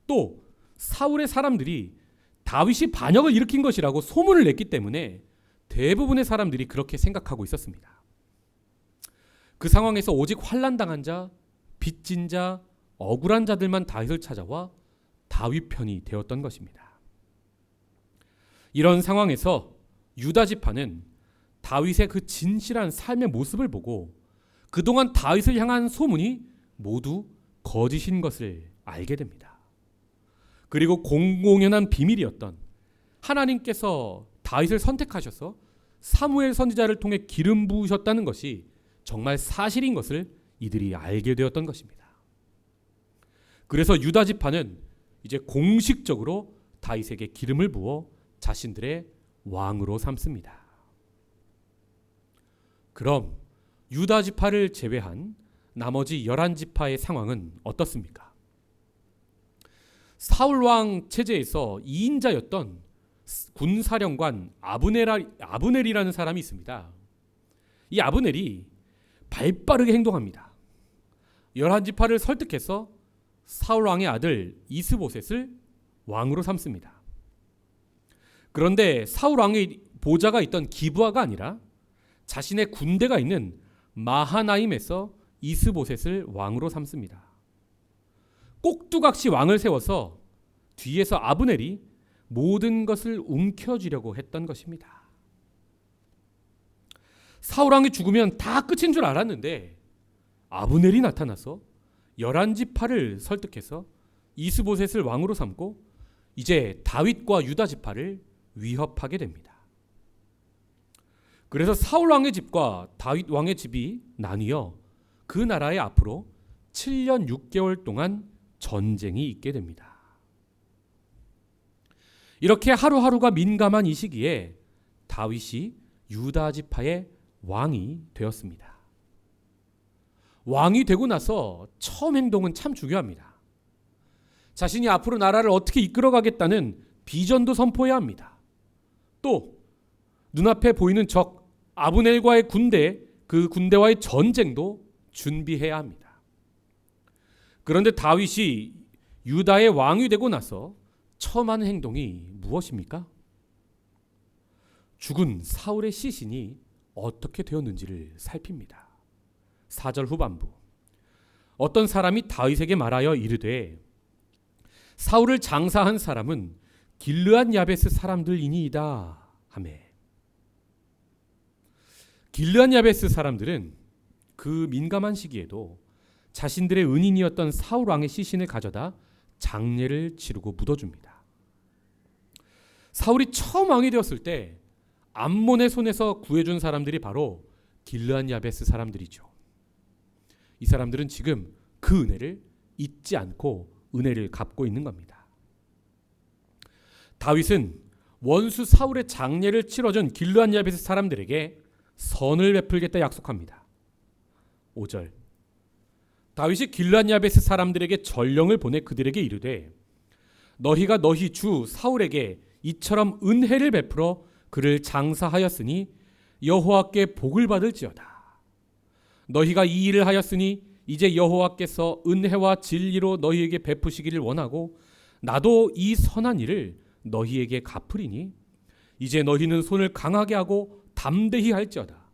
또 사울의 사람들이 다윗이 반역을 일으킨 것이라고 소문을 냈기 때문에 대부분의 사람들이 그렇게 생각하고 있었습니다. 그 상황에서 오직 환난당한 자, 빚진 자, 억울한 자들만 다윗을 찾아와 다윗 편이 되었던 것입니다. 이런 상황에서 유다 지파는 다윗의 그 진실한 삶의 모습을 보고 그동안 다윗을 향한 소문이 모두 거짓인 것을 알게 됩니다. 그리고 공공연한 비밀이었던 하나님께서 다윗을 선택하셔서 사무엘 선지자를 통해 기름 부으셨다는 것이 정말 사실인 것을 이들이 알게 되었던 것입니다. 그래서 유다 지파는 이제 공식적으로 다윗에게 기름을 부어 자신들의 왕으로 삼습니다. 그럼 유다 지파를 제외한 나머지 11지파의 상황은 어떻습니까? 사울 왕 체제에서 2인자였던 군사령관 아브넬이라는 사람이 있습니다. 이 아브넬이 발빠르게 행동합니다. 11지파를 설득해서 사울 왕의 아들 이스보셋을 왕으로 삼습니다. 그런데 사울 왕의 보좌가 있던 기브아가 아니라 자신의 군대가 있는 마하나임에서 이스보셋을 왕으로 삼습니다. 꼭두각시 왕을 세워서 뒤에서 아브넬이 모든 것을 움켜쥐려고 했던 것입니다. 사울 왕이 죽으면 다 끝인 줄 알았는데 아브넬이 나타나서 11지파를 설득해서 이스보셋을 왕으로 삼고 이제 다윗과 유다 지파를 위협하게 됩니다. 그래서 사울 왕의 집과 다윗 왕의 집이 나뉘어 그 나라에 앞으로 7년 6개월 동안 전쟁이 있게 됩니다. 이렇게 하루하루가 민감한 이 시기에 다윗이 유다 지파의 왕이 되었습니다. 왕이 되고 나서 처음 행동은 참 중요합니다. 자신이 앞으로 나라를 어떻게 이끌어가겠다는 비전도 선포해야 합니다. 또 눈앞에 보이는 적 아브넬과의 군대, 그 군대와의 전쟁도 준비해야 합니다. 그런데 다윗이 유다의 왕이 되고 나서 처음 하는 행동이 무엇입니까? 죽은 사울의 시신이 어떻게 되었는지를 살핍니다. 4절 후반부. 어떤 사람이 다윗에게 말하여 이르되 사울을 장사한 사람은 길르앗 야베스 사람들이니이다 하매. 길르앗 야베스 사람들은 그 민감한 시기에도 자신들의 은인이었던 사울 왕의 시신을 가져다 장례를 치르고 묻어줍니다. 사울이 처음 왕이 되었을 때 암몬의 손에서 구해준 사람들이 바로 길르앗 야베스 사람들이죠. 이 사람들은 지금 그 은혜를 잊지 않고 은혜를 갚고 있는 겁니다. 다윗은 원수 사울의 장례를 치러준 길르앗 야베스 사람들에게 선을 베풀겠다 약속합니다. 5절. 다윗이 길르앗 야베스 사람들에게 전령을 보내 그들에게 이르되 너희가 너희 주 사울에게 이처럼 은혜를 베풀어 그를 장사하였으니 여호와께 복을 받을지어다. 너희가 이 일을 하였으니 이제 여호와께서 은혜와 진리로 너희에게 베푸시기를 원하고 나도 이 선한 일을 너희에게 갚으리니 이제 너희는 손을 강하게 하고 담대히 할지어다.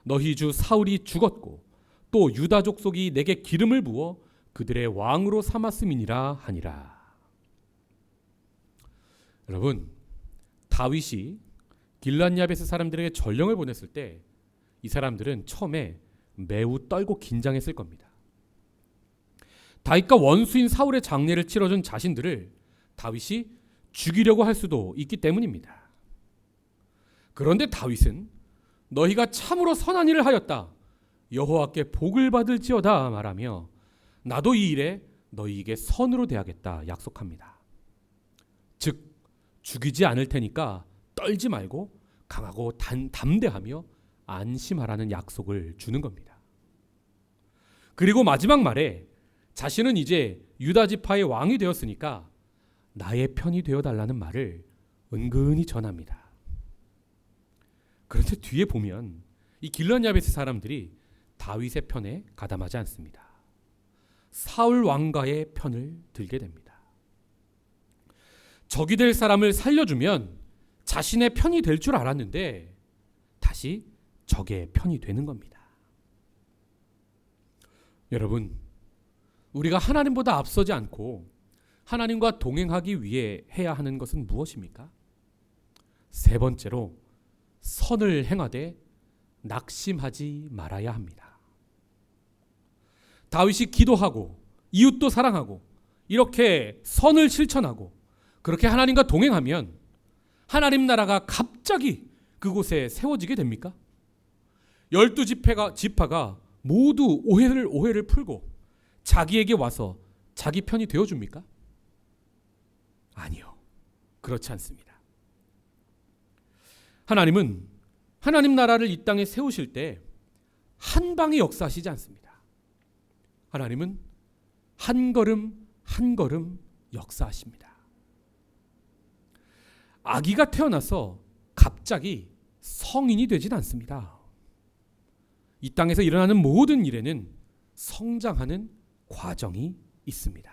너희 주 사울이 죽었고 또 유다 족속이 내게 기름을 부어 그들의 왕으로 삼았음이니라 하니라. 여러분, 다윗이 길르앗 야베스 사람들에게 전령을 보냈을 때 이 사람들은 처음에 매우 떨고 긴장했을 겁니다. 다윗과 원수인 사울의 장례를 치러준 자신들을 다윗이 죽이려고 할 수도 있기 때문입니다. 그런데 다윗은 너희가 참으로 선한 일을 하였다. 여호와께 복을 받을지어다 말하며 나도 이 일에 너희에게 선으로 대하겠다 약속합니다. 즉 죽이지 않을 테니까 떨지 말고 강하고 담대하며 안심하라는 약속을 주는 겁니다. 그리고 마지막 말에 자신은 이제 유다 지파의 왕이 되었으니까 나의 편이 되어달라는 말을 은근히 전합니다. 그런데 뒤에 보면 이 길르앗 야베스 사람들이 다윗의 편에 가담하지 않습니다. 사울 왕가의 편을 들게 됩니다. 적이 될 사람을 살려주면 자신의 편이 될 줄 알았는데 다시 적의 편이 되는 겁니다. 여러분, 우리가 하나님보다 앞서지 않고 하나님과 동행하기 위해 해야 하는 것은 무엇입니까? 세 번째로 선을 행하되 낙심하지 말아야 합니다. 다윗이 기도하고 이웃도 사랑하고 이렇게 선을 실천하고 그렇게 하나님과 동행하면 하나님 나라가 갑자기 그곳에 세워지게 됩니까? 12지파가 모두 오해를 풀고 자기에게 와서 자기 편이 되어줍니까? 아니요. 그렇지 않습니다. 하나님은 하나님 나라를 이 땅에 세우실 때 한 방에 역사하시지 않습니다. 하나님은 한 걸음 한 걸음 역사하십니다. 아기가 태어나서 갑자기 성인이 되진 않습니다. 이 땅에서 일어나는 모든 일에는 성장하는 과정이 있습니다.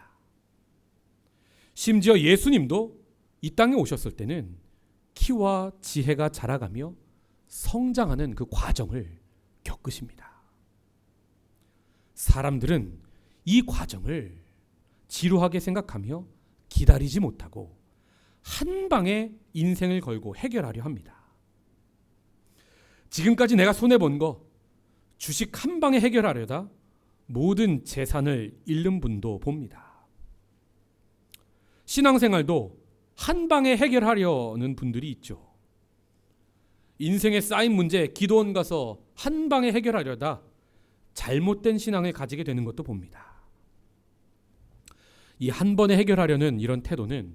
심지어 예수님도 이 땅에 오셨을 때는 키와 지혜가 자라가며 성장하는 그 과정을 겪으십니다. 사람들은 이 과정을 지루하게 생각하며 기다리지 못하고 한 방에 인생을 걸고 해결하려 합니다. 지금까지 내가 손해본 거 주식 한 방에 해결하려다 모든 재산을 잃는 분도 봅니다. 신앙생활도 한 방에 해결하려는 분들이 있죠. 인생에 쌓인 문제 기도원 가서 한 방에 해결하려다 잘못된 신앙을 가지게 되는 것도 봅니다. 이 한 번에 해결하려는 이런 태도는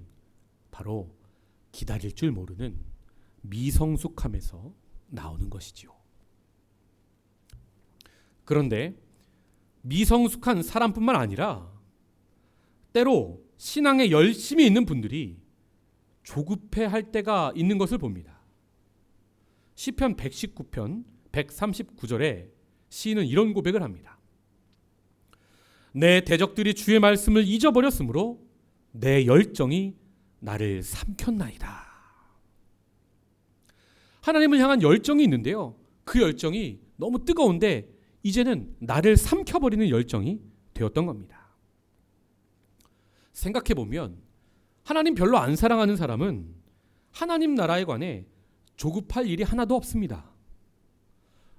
바로 기다릴 줄 모르는 미성숙함에서 나오는 것이지요. 그런데 미성숙한 사람뿐만 아니라 때로 신앙에 열심히 있는 분들이 조급해할 때가 있는 것을 봅니다. 시편 119편 139절에 시인은 이런 고백을 합니다. 내 대적들이 주의 말씀을 잊어버렸으므로 내 열정이 나를 삼켰나이다. 하나님을 향한 열정이 있는데요. 그 열정이 너무 뜨거운데 이제는 나를 삼켜버리는 열정이 되었던 겁니다. 생각해보면 하나님 별로 안 사랑하는 사람은 하나님 나라에 관해 조급할 일이 하나도 없습니다.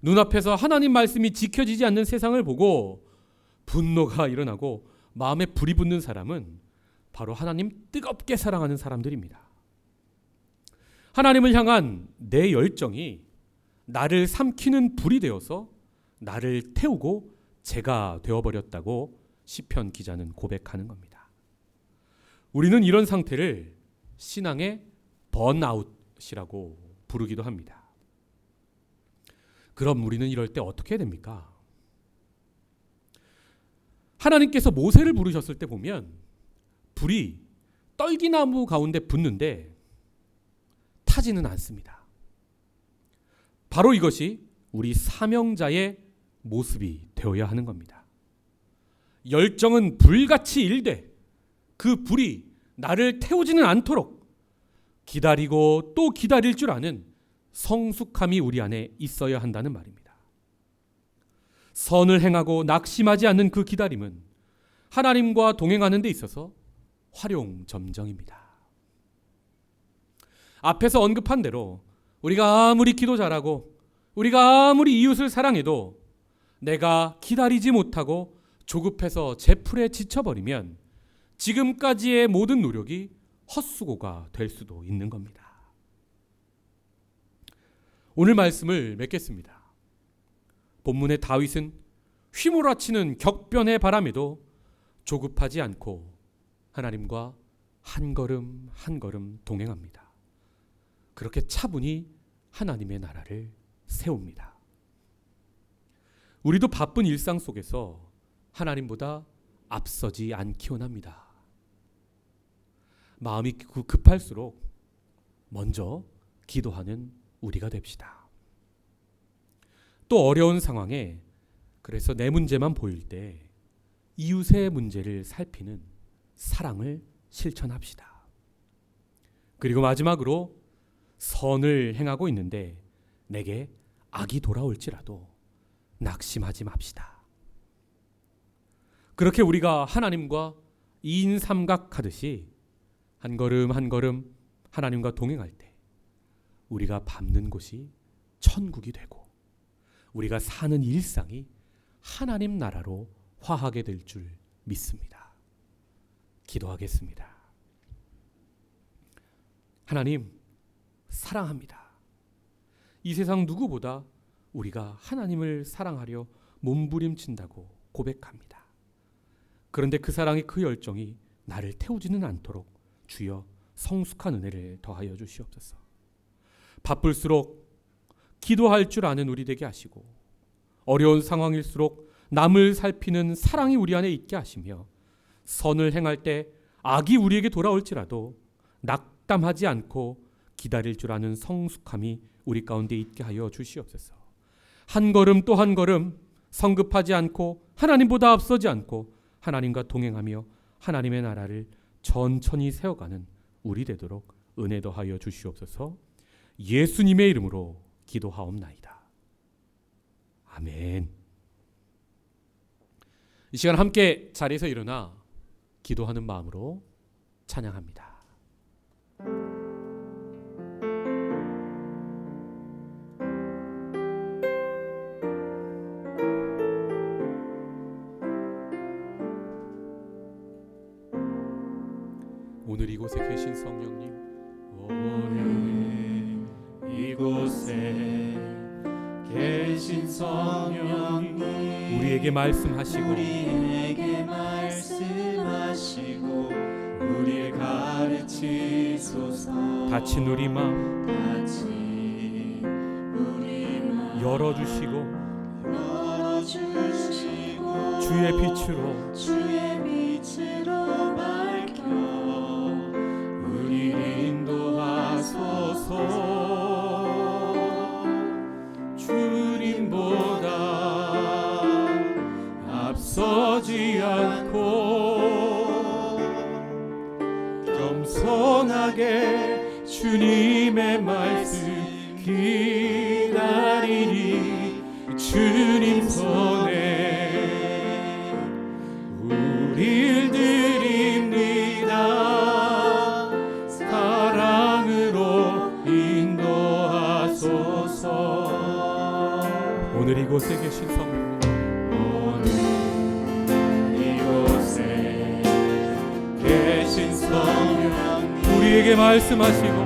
눈앞에서 하나님 말씀이 지켜지지 않는 세상을 보고 분노가 일어나고 마음에 불이 붙는 사람은 바로 하나님 뜨겁게 사랑하는 사람들입니다. 하나님을 향한 내 열정이 나를 삼키는 불이 되어서 나를 태우고 재가 되어버렸다고 시편 기자는 고백하는 겁니다. 우리는 이런 상태를 신앙의 번아웃이라고 부르기도 합니다. 그럼 우리는 이럴 때 어떻게 해야 됩니까? 하나님께서 모세를 부르셨을 때 보면 불이 떨기나무 가운데 붙는데 타지는 않습니다. 바로 이것이 우리 사명자의 모습이 되어야 하는 겁니다. 열정은 불같이 일되 그 불이 나를 태우지는 않도록 기다리고 또 기다릴 줄 아는 성숙함이 우리 안에 있어야 한다는 말입니다. 선을 행하고 낙심하지 않는 그 기다림은 하나님과 동행하는 데 있어서 활용점정입니다. 앞에서 언급한 대로 우리가 아무리 기도 잘하고 우리가 아무리 이웃을 사랑해도 내가 기다리지 못하고 조급해서 제 풀에 지쳐버리면 지금까지의 모든 노력이 헛수고가 될 수도 있는 겁니다. 오늘 말씀을 맺겠습니다. 본문의 다윗은 휘몰아치는 격변의 바람에도 조급하지 않고 하나님과 한 걸음 한 걸음 동행합니다. 그렇게 차분히 하나님의 나라를 세웁니다. 우리도 바쁜 일상 속에서 하나님보다 앞서지 않기 원합니다. 마음이 급할수록 먼저 기도하는 우리가 됩시다. 또 어려운 상황에 그래서 내 문제만 보일 때 이웃의 문제를 살피는 사랑을 실천합시다. 그리고 마지막으로 선을 행하고 있는데 내게 악이 돌아올지라도 낙심하지 맙시다. 그렇게 우리가 하나님과 이인삼각하듯이 한 걸음 한 걸음 하나님과 동행할 때 우리가 밟는 곳이 천국이 되고 우리가 사는 일상이 하나님 나라로 화하게 될 줄 믿습니다. 기도하겠습니다. 하나님, 사랑합니다. 이 세상 누구보다 우리가 하나님을 사랑하려 몸부림친다고 고백합니다. 그런데 그 사랑이 그 열정이 나를 태우지는 않도록 주여 성숙한 은혜를 더하여 주시옵소서. 바쁠수록 기도할 줄 아는 우리 되게 하시고 어려운 상황일수록 남을 살피는 사랑이 우리 안에 있게 하시며 선을 행할 때 악이 우리에게 돌아올지라도 낙담하지 않고 기다릴 줄 아는 성숙함이 우리 가운데 있게 하여 주시옵소서. 한 걸음 또 한 걸음 성급하지 않고 하나님보다 앞서지 않고 하나님과 동행하며 하나님의 나라를 천천히 세워가는 우리 되도록 은혜 더하여 주시옵소서. 예수님의 이름으로 기도하옵나이다. 아멘. 이 시간 함께 자리에서 일어나 기도하는 마음으로 찬양합니다. 오늘 이곳에 계신 성령님, 오늘 이곳에 계신 성령님, 우리에게 말씀하시고 우리를 가르치소서. 닫힌 우리 마음 열어주시고 주의 빛으로 밝혀 우리를 인도하소서. 주님보다 앞서지 않고 겸손하게 주님의 말씀 기다리니 주님 손에 우릴 드립니다. 사랑으로 인도하소서. 오늘 이곳에 계신 성령, 오늘 이곳에 계신 성령, 우리에게 말씀하시고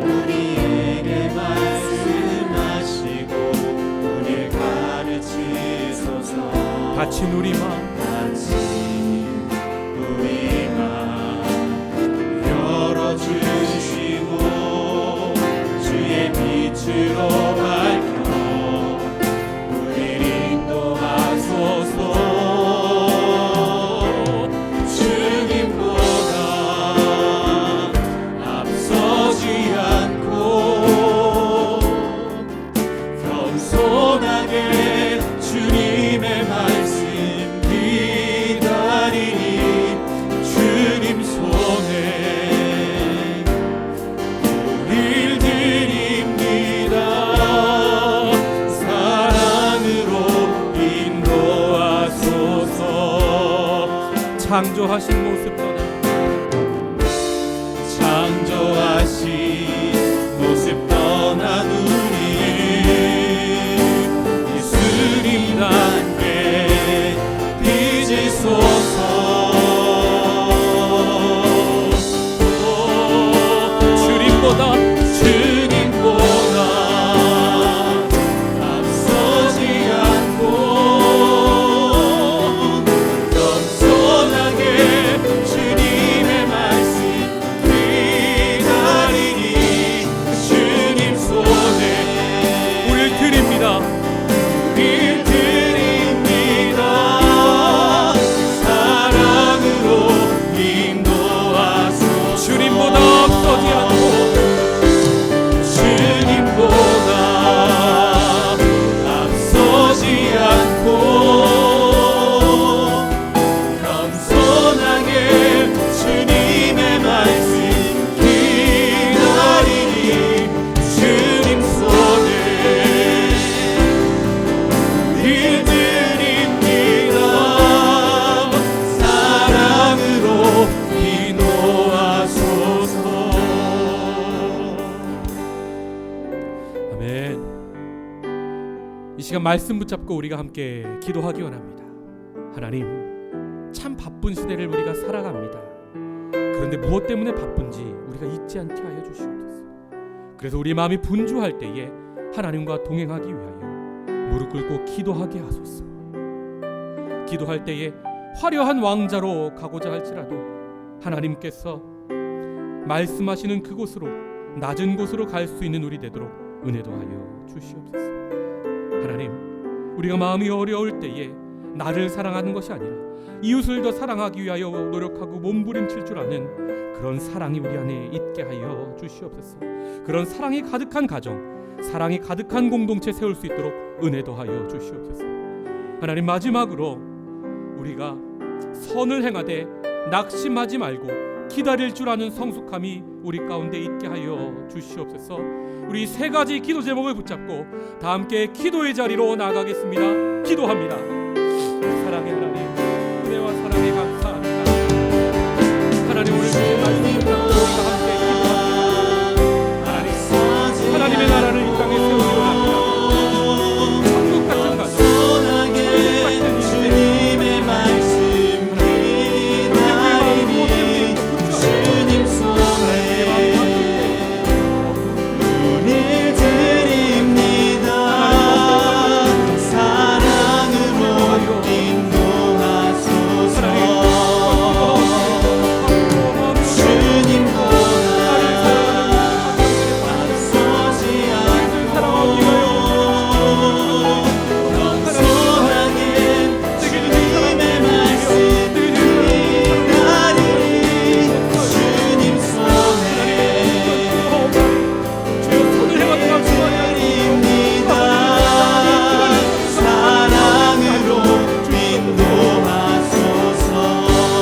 우리를 가르치소서. 닫힌 우리 마음 열어주시고 주의 빛으로 밝혀 우리를 인도하소서. 주님보다 앞서지 않고 겸손하게 주님의 말씀 기다리니 주님 손에 우릴 드립니다. 사랑으로 인도하소서. 창조하신 모습 떠나 창조하신 모습 떠난 우리 예수님 함께 빚으소서. 아멘. 이 시간 말씀 붙잡고 우리가 함께 기도하기 원합니다. 하나님, 참 바쁜 시대를 우리가 살아갑니다. 그런데 무엇 때문에 바쁜지 우리가 잊지 않게 하여 주시옵소서. 그래서 우리 마음이 분주할 때에 하나님과 동행하기 위하여 무릎 꿇고 기도하게 하소서. 기도할 때에 화려한 왕자로 가고자 할지라도 하나님께서 말씀하시는 그곳으로, 낮은 곳으로 갈 수 있는 우리 되도록 은혜도 하여 주시옵소서. 하나님, 우리가 마음이 어려울 때에 나를 사랑하는 것이 아니라 이웃을 더 사랑하기 위하여 노력하고 몸부림칠 줄 아는 그런 사랑이 우리 안에 있게 하여 주시옵소서. 그런 사랑이 가득한 가정, 사랑이 가득한 공동체 세울 수 있도록 은혜도 하여 주시옵소서. 하나님, 마지막으로 우리가 선을 행하되 낙심하지 말고 기다릴 줄 아는 성숙함이 우리 가운데 있게 하여 주시옵소서. 우리 세 가지 기도 제목을 붙잡고 다 함께 기도의 자리로 나아가겠습니다. 기도합니다. 사랑의 하나님, 은혜와 사랑에 감사합니다. 하나님, 오늘 주신 말씀을 붙잡고 우리가 함께 기도합니다. 하나님, 하나님의 나라를 이 땅에 세우기 원합니다. 천국 같은 가정, 천국 같은 인생, 주님의 말씀 주님 손에 우리 드립니다. 사랑으로 인도하소서.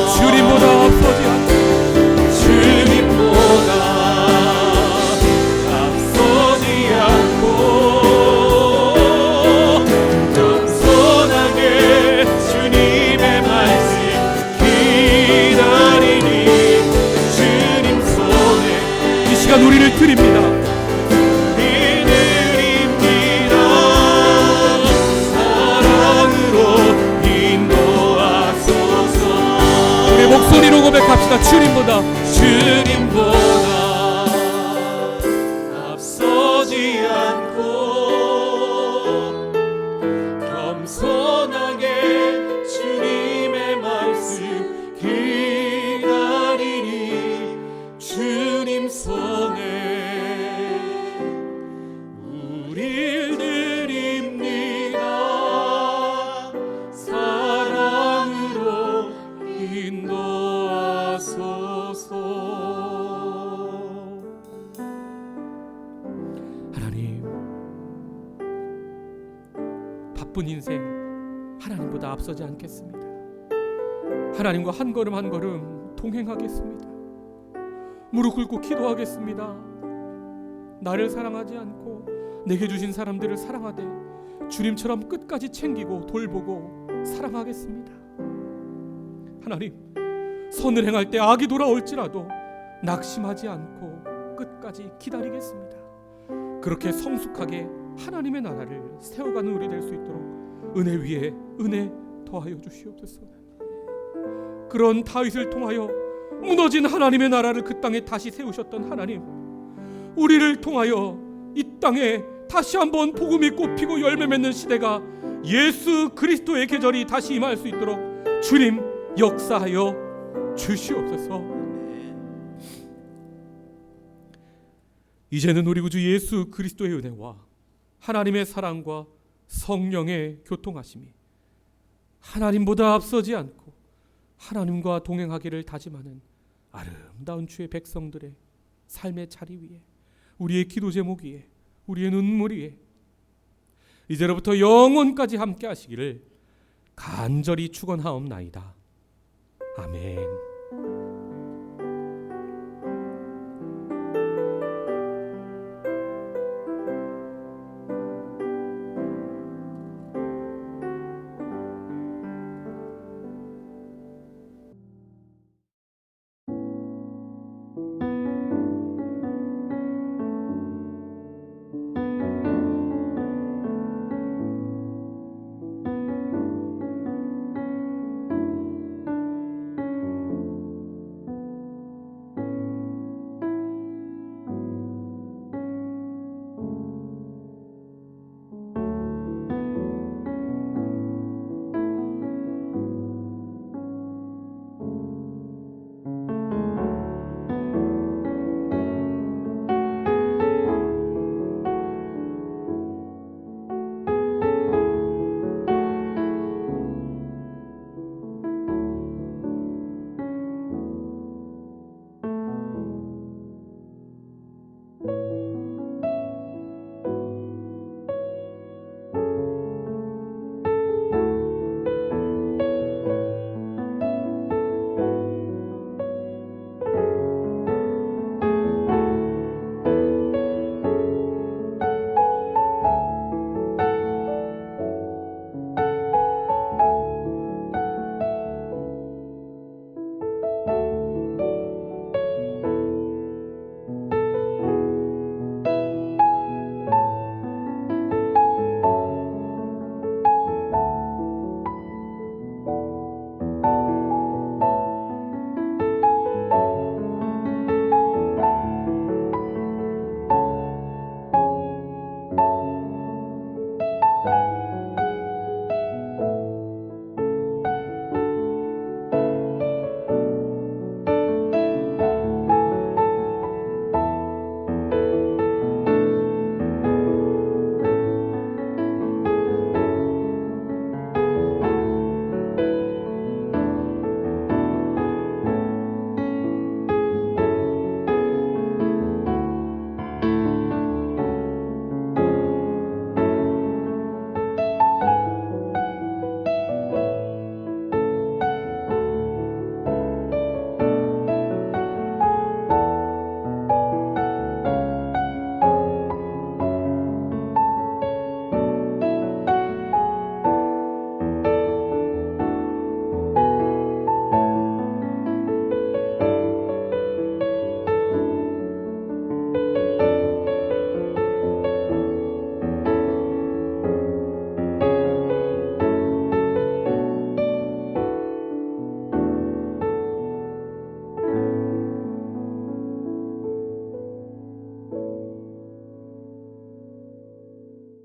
주님보다 앞서지 않고 겸손하게 주님의 말씀 우리를 드립니다. 사랑으로 인도하소서. 우리 목소리로 고백합시다. 주님보다 앞서지 않고 겸손하게 주님의 말씀 기다리니 주님 손에 우릴 드립니다. 사랑으로 인도하소서. 하나님, 바쁜 인생 하나님보다 앞서지 않겠습니다. 하나님과 한 걸음 한 걸음 동행하겠습니다. 무릎 꿇고 기도하겠습니다. 나를 사랑하지 않고 내게 주신 사람들을 사랑하되 주님처럼 끝까지 챙기고 돌보고 사랑하겠습니다. 하나님, 선을 행할 때 악이 돌아올지라도 낙심하지 않고 끝까지 기다리겠습니다. 그렇게 성숙하게 하나님의 나라를 세워가는 우리 될 수 있도록 은혜 위에 은혜 더하여 주시옵소서. 그런 다윗을 통하여 무너진 하나님의 나라를 그 땅에 다시 세우셨던 하나님, 우리를 통하여 이 땅에 다시 한번 복음이 꽃피고 열매 맺는 시대가 예수 그리스도의 계절이 다시 임할 수 있도록 주님 역사하여 주시옵소서. 이제는 우리 구주 예수 그리스도의 은혜와 하나님의 사랑과 성령의 교통하심이 하나님보다 앞서지 않고 하나님과 동행하기를 다짐하는 아름다운 주의 백성들의 삶의 자리 위에, 우리의 기도 제목 위에, 우리의 눈물 위에 이제로부터 영원까지 함께 하시기를 간절히 축원하옵나이다. 아멘.